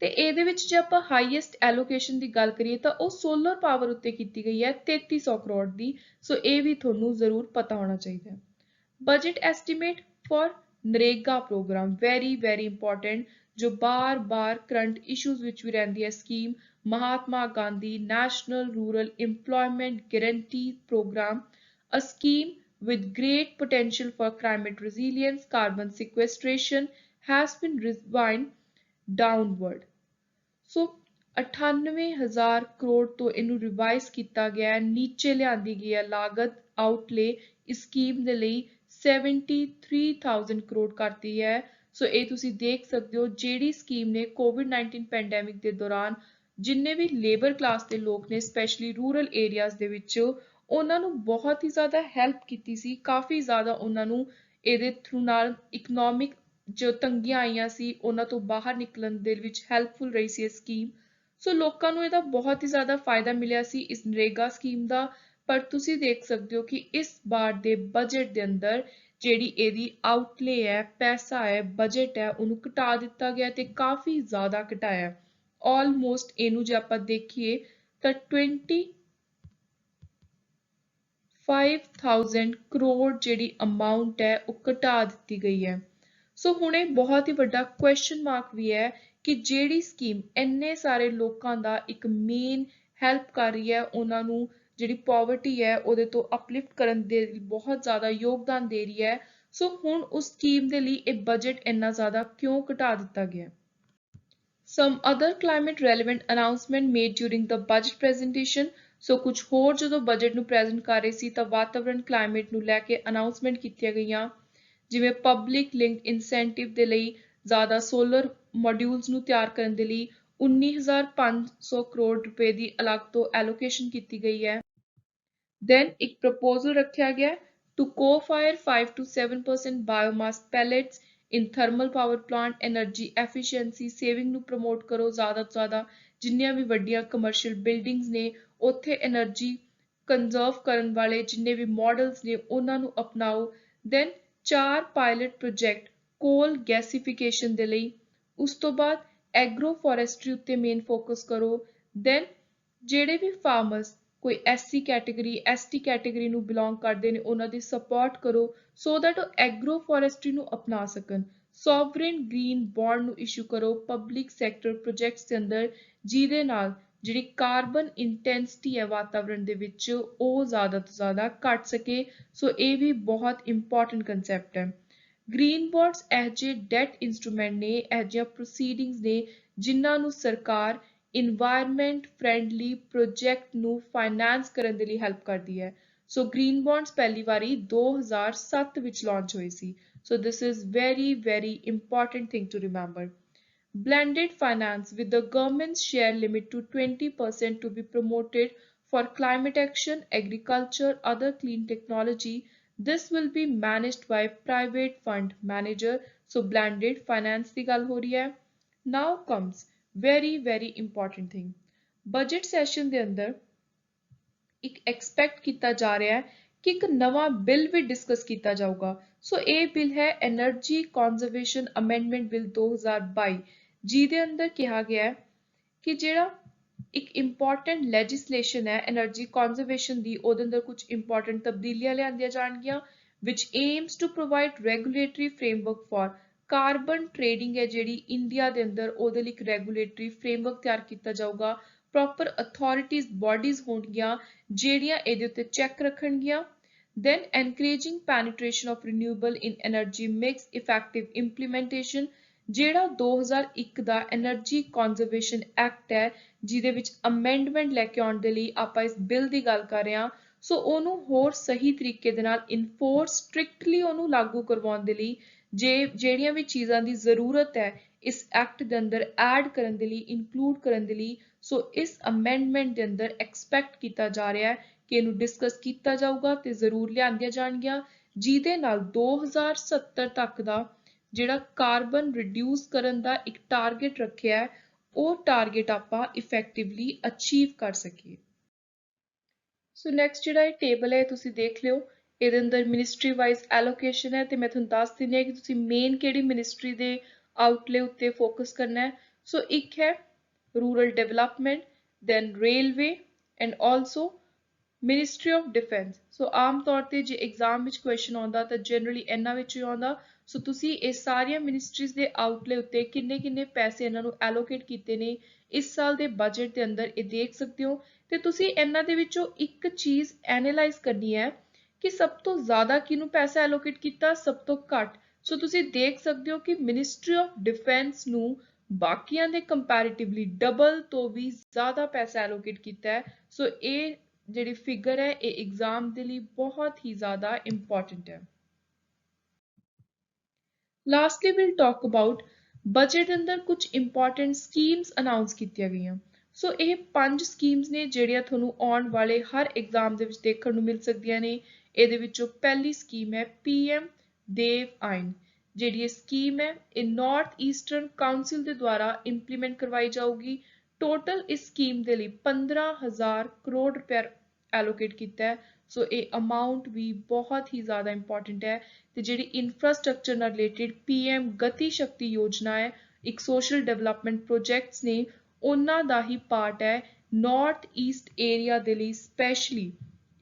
ਤੇ ਇਹਦੇ ਵਿੱਚ ਜੇ ਆਪਾਂ ਹਾਈਐਸਟ ਐਲੋਕੇਸ਼ਨ ਦੀ ਗੱਲ ਕਰੀਏ ਤਾਂ ਉਹ ਸੋਲਰ ਪਾਵਰ ਉੱਤੇ ਕੀਤੀ ਗਈ ਹੈ 3300 ਕਰੋੜ ਦੀ। ਸੋ ਇਹ ਵੀ ਤੁਹਾਨੂੰ ਜ਼ਰੂਰ ਪਤਾ ਹੋਣਾ ਚਾਹੀਦਾ ਹੈ। Budget estimate for NREGA programme very important, ਜੋ ਬਾਰ ਕਰੰਟ ਇਸ਼ੂਜ਼ ਵਿੱਚ ਵੀ ਰਹਿੰਦੀ ਹੈ scheme. Mahatma Gandhi national rural employment guarantee programme, a scheme with great potential for climate resilience, carbon sequestration has been revised downward। ਸੋ 98,000 ਕਰੋੜ ਤੋਂ ਇਹਨੂੰ ਰਿਵਾਈਜ਼ ਕੀਤਾ ਗਿਆ ਹੈ, ਨੀਚੇ ਲਿਆਂਦੀ ਗਈ ਹੈ ਲਾਗਤ ਆਊਟਲੇ ਇਸ ਸਕੀਮ ਦੇ ਲਈ 73,000 ਕਰੋੜ ਕਰਤੀ ਹੈ। ਸੋ ਇਹ ਤੁਸੀਂ ਦੇਖ ਸਕਦੇ ਹੋ ਜਿਹੜੀ ਸਕੀਮ ਨੇ ਕੋਵਿਡ-19 ਪੈਂਡੈਮਿਕ ਦੇ ਦੌਰਾਨ ਜਿੰਨੇ ਵੀ ਲੇਬਰ ਕਲਾਸ ਦੇ ਲੋਕ ਨੇ ਸਪੈਸ਼ਲੀ ਰੂਰਲ ਏਰੀਆਜ਼ ਦੇ ਵਿੱਚ ਉਹਨਾਂ ਨੂੰ ਬਹੁਤ ਹੀ ਜ਼ਿਆਦਾ ਹੈਲਪ ਕੀਤੀ ਸੀ, ਕਾਫੀ ਜ਼ਿਆਦਾ ਉਹਨਾਂ ਨੂੰ ਇਹਦੇ ਥਰੂ ਨਾਲ ਇਕਨੋਮਿਕ ਜੋ ਤੰਗੀਆਂ ਆਈਆਂ ਸੀ ਉਹਨਾਂ ਤੋਂ ਬਾਹਰ ਨਿਕਲਣ ਦੇ ਵਿੱਚ ਹੈਲਪਫੁਲ ਰਹੀ ਸੀ ਇਹ ਸਕੀਮ। ਸੋ ਲੋਕਾਂ ਨੂੰ ਇਹਦਾ ਬਹੁਤ ਹੀ ਜ਼ਿਆਦਾ ਫਾਇਦਾ ਮਿਲਿਆ ਸੀ ਇਸ ਨਰੇਗਾ ਸਕੀਮ ਦਾ। ਪਰ ਤੁਸੀਂ ਦੇਖ ਸਕਦੇ ਹੋ ਕਿ ਇਸ ਵਾਰ ਦੇ ਬਜਟ ਦੇ ਅੰਦਰ ਜਿਹੜੀ ਇਹਦੀ ਆਊਟਲੇ ਹੈ, ਪੈਸਾ ਹੈ, ਬਜਟ ਹੈ, ਉਹਨੂੰ ਘਟਾ ਦਿੱਤਾ ਗਿਆ ਤੇ ਕਾਫੀ ਜ਼ਿਆਦਾ ਘਟਾਇਆ। ਆਲਮੋਸਟ ਇਹਨੂੰ ਜੇ ਆਪਾਂ ਦੇਖੀਏ ਤਾਂ 25,000 ਕਰੋੜ ਜਿਹੜੀ ਅਮਾਉਂਟ ਹੈ ਉਹ ਘਟਾ ਦਿੱਤੀ ਗਈ ਹੈ। ਸੋ ਹੁਣ ਇਹ ਬਹੁਤ ਹੀ ਵੱਡਾ ਕੁਐਸਚਨ ਮਾਰਕ ਵੀ ਹੈ ਕਿ ਜਿਹੜੀ ਸਕੀਮ ਇੰਨੇ ਸਾਰੇ ਲੋਕਾਂ ਦਾ ਇੱਕ ਮੇਨ ਹੈਲਪ ਕਰ ਰਹੀ ਹੈ, ਉਹਨਾਂ ਨੂੰ ਜਿਹੜੀ ਪੋਵਰਟੀ ਹੈ ਉਹਦੇ ਤੋਂ ਅਪਲਿਫਟ ਕਰਨ ਦੇ ਬਹੁਤ ਜ਼ਿਆਦਾ ਯੋਗਦਾਨ ਦੇ ਰਹੀ ਹੈ। ਸੋ ਹੁਣ ਉਸ ਸਕੀਮ ਦੇ ਲਈ ਇਹ ਬਜਟ ਇੰਨਾ ਜ਼ਿਆਦਾ ਕਿਉਂ ਘਟਾ ਦਿੱਤਾ ਗਿਆ। Some other climate relevant announcement made during the budget presentation। ਸੋ ਕੁਝ ਹੋਰ ਜਦੋਂ ਬਜਟ ਨੂੰ ਪ੍ਰੈਜ਼ੈਂਟ ਕਰ ਰਹੇ ਸੀ ਤਾਂ ਵਾਤਾਵਰਣ ਕਲਾਈਮੇਟ ਨੂੰ ਲੈ ਕੇ ਅਨਾਉਂਸਮੈਂਟ ਕੀਤੀਆਂ ਗਈਆਂ, ਜਿਵੇਂ ਪਬਲਿਕ ਲਿੰਕਡ ਇਨਸੈਂਟਿਵ ਦੇ ਲਈ ਜ਼ਿਆਦਾ ਸੋਲਰ ਮੋਡਿਊਲਸ ਨੂੰ ਤਿਆਰ ਕਰਨ ਦੇ ਲਈ 19,500 ਕਰੋੜ ਰੁਪਏ ਦੀ ਅਲੱਗ ਤੋਂ ਐਲੋਕੇਸ਼ਨ ਕੀਤੀ ਗਈ ਹੈ। ਦੈਨ ਇੱਕ ਪ੍ਰਪੋਜ਼ਲ ਰੱਖਿਆ ਗਿਆ to co-fire 5 to 7% biomass pellets in thermal power plant, energy efficiency saving ਨੂੰ ਪ੍ਰਮੋਟ ਕਰੋ ਜ਼ਿਆਦਾ ਤੋਂ ਜ਼ਿਆਦਾ। ਜਿੰਨੀਆਂ ਵੀ ਵੱਡੀਆਂ ਕਮਰਸ਼ੀਅਲ ਬਿਲਡਿੰਗਸ ਨੇ ਉੱਥੇ ਐਨਰਜੀ ਕੰਜ਼ਰਵ ਕਰਨ ਵਾਲੇ ਜਿੰਨੇ ਵੀ ਮਾਡਲਸ ਨੇ ਉਹਨਾਂ ਨੂੰ ਅਪਣਾਓ। ਦੈਨ 4 ਪਾਇਲਟ ਪ੍ਰੋਜੈਕਟ ਕੋਲ ਗੈਸੀਫਿਕੇਸ਼ਨ ਦੇ ਲਈ। ਉਸ ਤੋਂ ਬਾਅਦ ਐਗਰੋ ਫੋਰੈਸਟਰੀ ਉੱਤੇ ਮੇਨ ਫੋਕਸ ਕਰੋ। ਦੈਨ ਜਿਹੜੇ ਵੀ ਫਾਰਮਰਸ ਕੋਈ SC ਕੈਟੇਗਰੀ ST ਕੈਟੇਗਰੀ ਨੂੰ ਬਿਲੋਂਗ ਕਰਦੇ ਨੇ ਉਹਨਾਂ ਦੀ ਸਪੋਰਟ ਕਰੋ ਸੋ ਦੈਟ ਉਹ ਐਗਰੋ ਫੋਰੈਸਟਰੀ ਨੂੰ ਅਪਣਾ ਸਕਣ। ਸੋਵਰਨ ਗ੍ਰੀਨ ਬੌਂਡ ਨੂੰ ਇਸ਼ੂ ਕਰੋ ਪਬਲਿਕ ਸੈਕਟਰ ਪ੍ਰੋਜੈਕਟਸ ਦੇ ਅੰਦਰ, ਜਿਹਦੇ ਨਾਲ ਜਿਹੜੀ ਕਾਰਬਨ ਇੰਟੈਂਸਿਟੀ ਹੈ ਵਾਤਾਵਰਣ ਦੇ ਵਿੱਚ ਉਹ ਜ਼ਿਆਦਾ ਤੋਂ ਜ਼ਿਆਦਾ ਘਟ ਸਕੇ। ਸੋ ਇਹ ਵੀ ਬਹੁਤ ਇੰਪੋਰਟੈਂਟ ਕੰਸੈਪਟ ਹੈ। ਗ੍ਰੀਨ ਬੌਂਡਸ ਇਹ ਜਿਹੇ ਡੈਟ ਇੰਸਟਰੂਮੈਂਟ ਨੇ, ਇਹ ਜਿਹੀਆਂ ਪ੍ਰੋਸੀਡਿੰਗਸ ਨੇ ਜਿਨ੍ਹਾਂ ਨੂੰ ਸਰਕਾਰ ਇਨਵਾਇਰਨਮੈਂਟ ਫ੍ਰੈਂਡਲੀ ਪ੍ਰੋਜੈਕਟ ਨੂੰ ਫਾਈਨੈਂਸ ਕਰਨ ਦੇ ਲਈ ਹੈਲਪ ਕਰਦੀ ਹੈ। ਸੋ ਗ੍ਰੀਨ ਬੌਂਡਸ ਪਹਿਲੀ ਵਾਰੀ 2007 ਵਿੱਚ ਲਾਂਚ ਹੋਏ ਸੀ। So this is very important thing to remember. Blended finance with the government's share limit to 20% to be promoted for climate action, agriculture, other clean technology. This will be managed by private fund manager. So blended finance ਦੀ ਗੱਲ ਹੋ ਰਹੀ ਹੈ। Now comes very important thing. Budget session ਦੇ ਅੰਦਰ ਇੱਕ expect ਕੀਤਾ ਜਾ ਰਿਹਾ ਹੈ ਕਿ ਇੱਕ ਨਵਾਂ ਬਿੱਲ ਵੀ ਡਿਸਕਸ ਕੀਤਾ ਜਾਊਗਾ। ਸੋ ਇਹ ਬਿੱਲ ਹੈ ਐਨਰਜੀ ਕੰਜ਼ਰਵੇਸ਼ਨ ਅਮੈਂਡਮੈਂਟ ਬਿੱਲ 2022, ਜਿਹਦੇ ਅੰਦਰ ਕਿਹਾ ਗਿਆ ਹੈ ਕਿ ਜਿਹੜਾ ਇੱਕ ਇੰਪੋਰਟੈਂਟ ਲੈਜਿਸਲੇਸ਼ਨ ਹੈ ਐਨਰਜੀ ਕੰਜ਼ਰਵੇਸ਼ਨ ਦੀ, ਉਹਦੇ ਅੰਦਰ ਕੁਝ ਇੰਪੋਰਟੈਂਟ ਤਬਦੀਲੀਆਂ ਲਿਆਂਦੀਆਂ ਜਾਣਗੀਆਂ which aims to provide regulatory framework for carbon trading ਹੈ ਜਿਹੜੀ ਇੰਡੀਆ ਦੇ ਅੰਦਰ, ਉਹਦੇ ਲਈ ਇੱਕ ਰੈਗੂਲੇਟਰੀ ਫਰੇਮਵਰਕ ਤਿਆਰ ਕੀਤਾ ਜਾਊਗਾ। ਪ੍ਰੋਪਰ ਅਥਾਰਟੀਜ਼ ਬੋਡੀਜ਼ ਹੋਣਗੀਆਂ ਜਿਹੜੀਆਂ ਇਹਦੇ ਉੱਤੇ check ਰੱਖਣਗੀਆਂ। then encouraging penetration of renewable in energy mix effective implementation, ਜਿਹੜਾ 2001 ਦਾ ਐਨਰਜੀ ਕੰਜ਼ਰਵੇਸ਼ਨ ਐਕਟ ਹੈ ਜਿਹਦੇ ਵਿੱਚ ਅਮੈਂਡਮੈਂਟ ਲੈ ਕੇ ਆਉਣ ਦੇ ਲਈ ਆਪਾਂ ਇਸ ਬਿੱਲ ਦੀ ਗੱਲ ਕਰ ਰਹੇ ਹਾਂ। ਸੋ ਉਹਨੂੰ ਹੋਰ ਸਹੀ ਤਰੀਕੇ ਦੇ ਨਾਲ ਇਨਫੋਰਸ ਸਟ੍ਰਿਕਟਲੀ ਉਹਨੂੰ ਲਾਗੂ ਕਰਵਾਉਣ ਦੇ ਲਈ ਜਿਹੜੀਆਂ ਵੀ ਚੀਜ਼ਾਂ ਦੀ ਜ਼ਰੂਰਤ ਹੈ ਇਸ ਐਕਟ ਦੇ ਅੰਦਰ ਐਡ ਕਰਨ ਦੇ ਲਈ, ਇਨਕਲੂਡ ਕਰਨ ਦੇ ਲਈ, ਸੋ ਇਸ ਅਮੈਂਡਮੈਂਟ ਦੇ ਅੰਦਰ ਐਕਸਪੈਕਟ ਕੀਤਾ ਜਾ ਰਿਹਾ ਹੈ ਕਿ ਇਹਨੂੰ ਡਿਸਕਸ ਕੀਤਾ ਜਾਊਗਾ ਤੇ ਜ਼ਰੂਰ ਲਿਆਂਦੀਆਂ ਜਾਣਗੀਆਂ, ਜਿਹਦੇ ਨਾਲ 2070 ਤੱਕ ਦਾ ਜਿਹੜਾ ਕਾਰਬਨ ਰਿਡਿਊਸ ਕਰਨ ਦਾ ਇੱਕ ਟਾਰਗੇਟ ਰੱਖਿਆ ਹੈ ਉਹ ਟਾਰਗੇਟ ਆਪਾਂ ਇਫੈਕਟਿਵਲੀ ਅਚੀਵ ਕਰ ਸਕੀਏ। ਸੋ ਨੈਕਸਟ ਜਿਹੜਾ ਇਹ ਟੇਬਲ ਹੈ ਤੁਸੀਂ ਦੇਖ ਲਿਓ, ਇਹਦੇ ਅੰਦਰ ਮਿਨਿਸਟਰੀ ਵਾਈਜ਼ ਐਲੋਕੇਸ਼ਨ ਹੈ ਤੇ ਮੈਂ ਤੁਹਾਨੂੰ ਦੱਸ ਦਿੰਦੀ ਹਾਂ ਕਿ ਤੁਸੀਂ ਮੇਨ ਕਿਹੜੀ ਮਿਨਿਸਟਰੀ ਦੇ ਆਊਟਲੇ ਉੱਤੇ ਫੋਕਸ ਕਰਨਾ ਹੈ। ਸੋ ਇੱਕ ਹੈ rural development, then railway and also ministry of defence. So ਆਮ ਤੌਰ ਤੇ ਜੇ ਐਗਜ਼ਾਮ ਵਿੱਚ ਕੁਐਸਚਨ ਆਉਂਦਾ ਤਾਂ ਜਨਰਲੀ ਇਹਨਾਂ ਵਿੱਚੋਂ ਹੀ ਆਉਂਦਾ। ਸੋ ਤੁਸੀਂ ਇਹ ਸਾਰੀਆਂ ਮਿਨਿਸਟਰੀਜ਼ ਦੇ ਆਊਟਲੇ ਉੱਤੇ ਕਿੰਨੇ ਪੈਸੇ ਇਹਨਾਂ ਨੂੰ ਐਲੋਕੇਟ ਕੀਤੇ ਨੇ ਇਸ ਸਾਲ ਦੇ ਬਜਟ ਦੇ ਅੰਦਰ ਇਹ ਦੇਖ ਸਕਦੇ ਹੋ ਤੇ ਤੁਸੀਂ ਇਹਨਾਂ ਦੇ ਵਿੱਚੋਂ ਇੱਕ ਚੀਜ਼ ਐਨਾਲਾਈਜ਼ ਕਰਨੀ ਹੈ ਕਿ ਸਭ ਤੋਂ ਜ਼ਿਆਦਾ ਕਿਹਨੂੰ ਪੈਸਾ ਐਲੋਕੇਟ ਕੀਤਾ, ਸਭ ਤੋਂ ਘੱਟ। ਸੋ ਤੁਸੀਂ ਦੇਖ ਸਕਦੇ ਹੋ ਕਿ ਮਿਨਿਸਟਰੀ ਆਫ ਡਿਫੈਂਸ ਨੂੰ ਬਾਕੀਆਂ ਦੇ ਕੰਪੈਰੀਟਿਵਲੀ ਡਬਲ ਤੋਂ ਵੀ ਜ਼ਿਆਦਾ ਪੈਸਾ ਐਲੋਕੇਟ ਕੀਤਾ ਹੈ। ਸੋ ਇਹ ਜਿਹੜੀ ਫਿਗਰ ਹੈ ਇਹ ਐਗਜ਼ਾਮ ਦੇ ਲਈ ਬਹੁਤ ਹੀ ਜ਼ਿਆਦਾ ਇੰਪੋਰਟੈਂਟ ਹੈ। Lastly will talk about budget ਦੇ ਅੰਦਰ ਕੁਝ ਇੰਪੋਰਟੈਂਟ ਸਕੀਮਸ ਅਨਾਉਂਸ ਕੀਤੀਆਂ ਗਈਆਂ। ਸੋ ਇਹ 5 ਸਕੀਮਸ ਨੇ ਜਿਹੜੀਆਂ ਤੁਹਾਨੂੰ ਆਉਣ ਵਾਲੇ ਹਰ ਐਗਜ਼ਾਮ ਦੇ ਵਿੱਚ ਦੇਖਣ ਨੂੰ ਮਿਲ ਸਕਦੀਆਂ ਨੇ। ਇਹਦੇ ਵਿੱਚੋਂ ਪਹਿਲੀ ਸਕੀਮ ਹੈ PM ਦੇਵ ਆਇਨ। ਜਿਹੜੀ ਇਹ ਸਕੀਮ ਹੈ ਇਹ ਨਾਰਥ ਈਸਟਰਨ ਕਾਉਂਸਿਲ ਦੇ ਦੁਆਰਾ ਇੰਪਲੀਮੈਂਟ ਕਰਵਾਈ ਜਾਊਗੀ। ਟੋਟਲ ਇਸ ਸਕੀਮ ਦੇ ਲਈ 15,000 ਕਰੋੜ ਰੁਪਏ ਐਲੋਕੇਟ ਕੀਤਾ ਹੈ। ਸੋ ਇਹ ਅਮਾਊਂਟ ਵੀ ਬਹੁਤ ਹੀ ਜ਼ਿਆਦਾ ਇੰਪੋਰਟੈਂਟ ਹੈ ਤੇ ਜਿਹੜੀ ਇਨਫਰਾਸਟ੍ਰਕਚਰ ਨਾਲ ਰਿਲੇਟਡ PM ਗਤੀ ਸ਼ਕਤੀ ਯੋਜਨਾ ਹੈ, ਇੱਕ ਸੋਸ਼ਲ ਡਿਵੈਲਪਮੈਂਟ ਪ੍ਰੋਜੈਕਟਸ ਨੇ, ਉਹਨਾਂ ਦਾ ਹੀ ਪਾਰਟ ਹੈ ਨਾਰਥ ਈਸਟ ਏਰੀਆ ਦੇ ਲਈ ਸਪੈਸ਼ਲੀ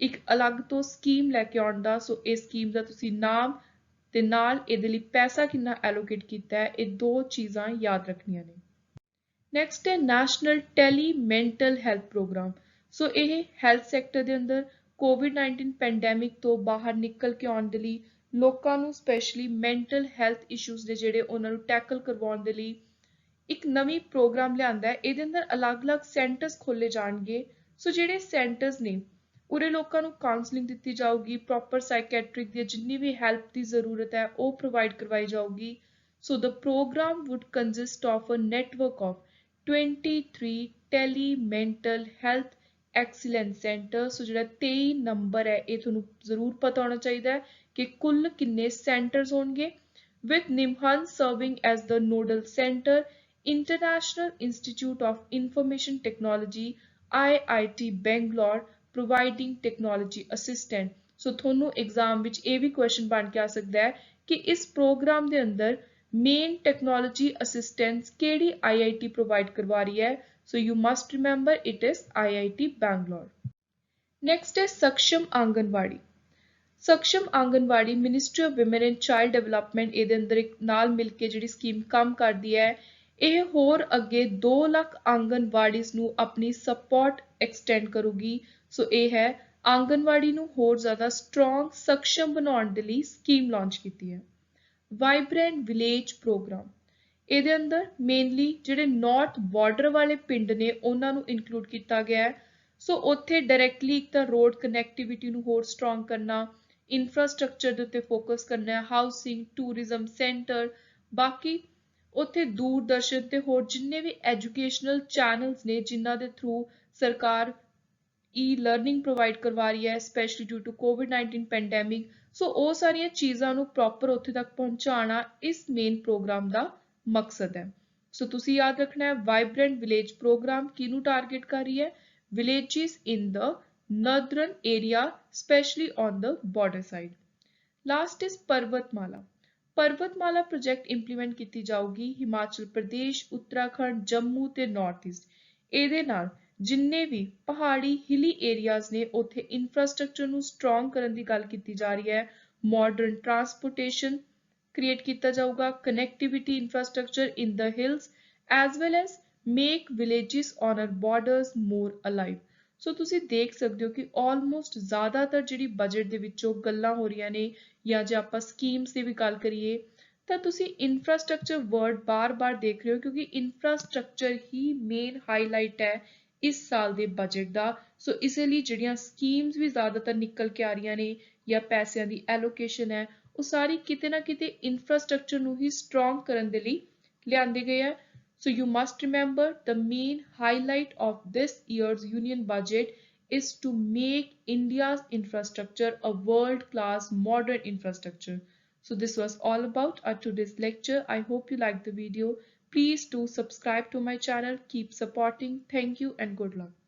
ਇੱਕ ਅਲੱਗ ਤੋਂ ਸਕੀਮ ਲੈ ਕੇ ਆਉਣ ਦਾ। ਸੋ ਇਸ ਸਕੀਮ ਦਾ ਤੁਸੀਂ ਨਾਮ ਤੇ ਨਾਲ ਇਹਦੇ ਲਈ ਪੈਸਾ ਕਿੰਨਾ ਐਲੋਕੇਟ ਕੀਤਾ ਹੈ, ਇਹ ਦੋ ਚੀਜ਼ਾਂ ਯਾਦ ਰੱਖਣੀਆਂ ਨੇ। ਨੈਕਸਟ ਹੈ national tele mental health programme. So ਇਹ ਹੈਲਥ ਸੈਕਟਰ ਦੇ ਅੰਦਰ COVID-19 ਪੈਂਡੈਮਿਕ ਤੋਂ ਬਾਹਰ ਨਿਕਲ ਕੇ ਆਉਣ ਦੇ ਲਈ ਲੋਕਾਂ ਨੂੰ ਸਪੈਸ਼ਲੀ ਮੈਂਟਲ ਹੈਲਥ ਇਸ਼ੂਜ਼ ਦੇ ਜਿਹੜੇ ਉਹਨਾਂ ਨੂੰ ਟੈਕਲ ਕਰਵਾਉਣ ਦੇ ਲਈ ਇੱਕ ਨਵੀਂ ਪ੍ਰੋਗਰਾਮ ਲਿਆਂਦਾ ਹੈ। ਇਹਦੇ ਅੰਦਰ ਅਲੱਗ-ਅਲੱਗ ਸੈਂਟਰਸ ਖੋਲੇ ਜਾਣਗੇ। ਸੋ ਜਿਹੜੇ ਸੈਂਟਰਸ ਨੇ ਉਰੇ ਲੋਕਾਂ ਨੂੰ ਕਾਉਂਸਲਿੰਗ ਦਿੱਤੀ ਜਾਊਗੀ, ਪ੍ਰੋਪਰ ਸਾਈਕੈਟ੍ਰਿਕ ਦੀ ਜਿੰਨੀ ਵੀ ਹੈਲਪ ਦੀ ਜ਼ਰੂਰਤ ਹੈ ਉਹ ਪ੍ਰੋਵਾਈਡ ਕਰਵਾਈ ਜਾਊਗੀ। So the programme would consist of a network of 23 tele mental health excellence centre. So ਜਿਹੜਾ 23 ਨੰਬਰ ਹੈ ਇਹ ਤੁਹਾਨੂੰ ਜ਼ਰੂਰ ਪਤਾ ਹੋਣਾ ਚਾਹੀਦਾ ਹੈ ਕਿ ਕੁੱਲ ਕਿੰਨੇ ਸੈਂਟਰਸ ਹੋਣਗੇ। with NIMHANS serving as the nodal center, International Institute of Information Technology IIT Bangalore providing technology assistant। ਸੋ ਤੁਹਾਨੂੰ ਐਗਜ਼ਾਮ ਵਿੱਚ ਇਹ ਵੀ ਕੁਐਸਚਨ ਬਣ ਕੇ ਆ ਸਕਦਾ ਹੈ ਕਿ ਇਸ ਪ੍ਰੋਗਰਾਮ ਦੇ ਅੰਦਰ ਮੇਨ ਟੈਕਨੋਲੋਜੀ ਅਸਿਸਟੈਂਸ ਕਿਹੜੀ IIT ਪ੍ਰੋਵਾਈਡ ਕਰਵਾ ਰਹੀ ਹੈ। So you must remember it is IIT Bangalore। Next ਹੈ Saksham Anganwadi. Saksham Anganwadi ministry of women and child development ਇਹਦੇ ਅੰਦਰ ਇੱਕ ਨਾਲ ਮਿਲ ਕੇ ਜਿਹੜੀ ਸਕੀਮ ਕੰਮ ਕਰਦੀ ਹੈ ਇਹ ਹੋਰ ਅੱਗੇ 2 ਲੱਖ ਆਂਗਨਵਾੜੀਜ਼ ਨੂੰ ਆਪਣੀ ਸਪੋਰਟ ਐਕਸਟੈਂਡ ਕਰੂਗੀ। ਸੋ ਇਹ ਹੈ ਆਂਗਨਵਾੜੀ ਨੂੰ ਹੋਰ ਜ਼ਿਆਦਾ ਸਟਰੋਂਗ ਸક્ષਮ ਬਣਾਉਣ ਦੇ ਲਈ ਸਕੀਮ ਲਾਂਚ ਕੀਤੀ ਹੈ। ਵਾਈਬ੍ਰੈਂਟ ਵਿਲੇਜ ਪ੍ਰੋਗਰਾਮ, ਇਹਦੇ ਅੰਦਰ ਮੇਨਲੀ ਜਿਹੜੇ ਨਾਰਥ ਬਾਰਡਰ ਵਾਲੇ ਪਿੰਡ ਨੇ ਉਹਨਾਂ ਨੂੰ ਇਨਕਲੂਡ ਕੀਤਾ ਗਿਆ ਹੈ। ਸੋ ਉੱਥੇ ਡਾਇਰੈਕਟਲੀ ਇੱਕ ਤਾਂ ਰੋਡ ਕਨੈਕਟੀਵਿਟੀ ਨੂੰ ਹੋਰ ਸਟਰੋਂਗ ਕਰਨਾ, ਇਨਫਰਾਸਟ੍ਰਕਚਰ ਦੇ ਉੱਤੇ ਫੋਕਸ ਕਰਨਾ ਹੈ, ਹਾਊਸਿੰਗ, ਟੂਰਿਜ਼ਮ ਸੈਂਟਰ, ਬਾਕੀ ਉੱਥੇ ਦੂਰਦਰਸ਼ਨ ਤੇ ਹੋਰ ਜਿੰਨੇ ਵੀ ਐਜੂਕੇਸ਼ਨਲ ਚੈਨਲਸ ਨੇ ਜਿਨ੍ਹਾਂ ਦੇ ਥਰੂ ਸਰਕਾਰ ਲਰਨਿੰਗ ਪ੍ਰੋਵਾਈਡ ਕਰਵਾ ਰਹੀ ਹੈ, ਸਪੈਸ਼ਲੀ ਡਿਊ ਟੂ ਕੋਵਿਡ-19 ਪੈਂਡੈਮਿਕ। ਸੋ ਉਹ ਸਾਰੀਆਂ ਚੀਜ਼ਾਂ ਨੂੰ ਪ੍ਰੋਪਰ ਉੱਥੇ ਤੱਕ ਪਹੁੰਚਾਉਣਾ ਇਸ ਮੇਨ ਪ੍ਰੋਗਰਾਮ ਦਾ ਮਕਸਦ ਹੈ। ਸੋ ਤੁਸੀਂ ਯਾਦ ਰੱਖਣਾ ਹੈ ਵਾਈਬ੍ਰੈਂਟ ਵਿਲੇਜ ਪ੍ਰੋਗਰਾਮ ਕਿਹਨੂੰ ਟਾਰਗੇਟ ਕਰ ਰਹੀ ਹੈ? Villages in the northern area, specially on the border side. Last is Parvatmala. Parvatmala project implement ਕੀਤੀ ਜਾਊਗੀ ਹਿਮਾਚਲ ਪ੍ਰਦੇਸ਼, ਉੱਤਰਾਖੰਡ, ਜੰਮੂ ਤੇ ਨਾਰਥ ਈਸਟ। ਇਹਦੇ ਨਾਲ ਜਿੰਨੇ ਵੀ ਪਹਾੜੀ ਹਿਲੀ ਏਰੀਆਜ਼ ਨੇ ਉੱਥੇ ਇਨਫਰਾਸਟ੍ਰਕਚਰ ਨੂੰ ਸਟਰੋਂਗ ਕਰਨ ਦੀ ਗੱਲ ਕੀਤੀ ਜਾ ਰਹੀ ਹੈ। ਮਾਡਰਨ ਟਰਾਂਸਪੋਰਟੇਸ਼ਨ ਕ੍ਰੀਏਟ ਕੀਤਾ ਜਾਊਗਾ, connectivity infrastructure in the hills as well as make villages on our borders more alive. So ਤੁਸੀਂ ਦੇਖ ਸਕਦੇ ਹੋ ਕਿ ਆਲਮੋਸਟ ਜ਼ਿਆਦਾਤਰ ਜਿਹੜੀ ਬਜਟ ਦੇ ਵਿੱਚੋਂ ਗੱਲਾਂ ਹੋ ਰਹੀਆਂ ਨੇ, ਜਾਂ ਜੇ ਆਪਾਂ ਸਕੀਮਸ ਦੀ ਵੀ ਗੱਲ ਕਰੀਏ ਤਾਂ ਤੁਸੀਂ ਇਨਫਰਾਸਟ੍ਰਕਚਰ ਵਰਡ ਬਾਰ-ਬਾਰ ਦੇਖ ਰਹੇ ਹੋ ਕਿਉਂਕਿ ਇਨਫਰਾਸਟ੍ਰਕਚਰ ਹੀ ਮੇਨ ਹਾਈਲਾਈਟ ਹੈ ਇਸ ਸਾਲ ਦੇ ਬਜਟ ਦਾ। ਸੋ ਇਸੇ ਲਈ ਜਿਹੜੀਆਂ ਸਕੀਮਸ ਵੀ ਜ਼ਿਆਦਾਤਰ ਨਿਕਲ ਕੇ ਆ ਰਹੀਆਂ ਨੇ ਜਾਂ ਪੈਸਿਆਂ ਦੀ ਐਲੋਕੇਸ਼ਨ ਹੈ, ਉਹ ਸਾਰੀ ਕਿਤੇ ਨਾ ਕਿਤੇ ਇਨਫਰਾਸਟ੍ਰਕਚਰ ਨੂੰ ਹੀ ਸਟਰੋਂਗ ਕਰਨ ਦੇ ਲਈ ਲਿਆਂਦੀ ਗਈ ਹੈ। So you must remember the main highlight of this year's union budget is to make India's infrastructure a world-class modern infrastructure. So this was all about our today's lecture. I hope you liked the video. Please do subscribe to my channel. Keep supporting. Thank you and good luck.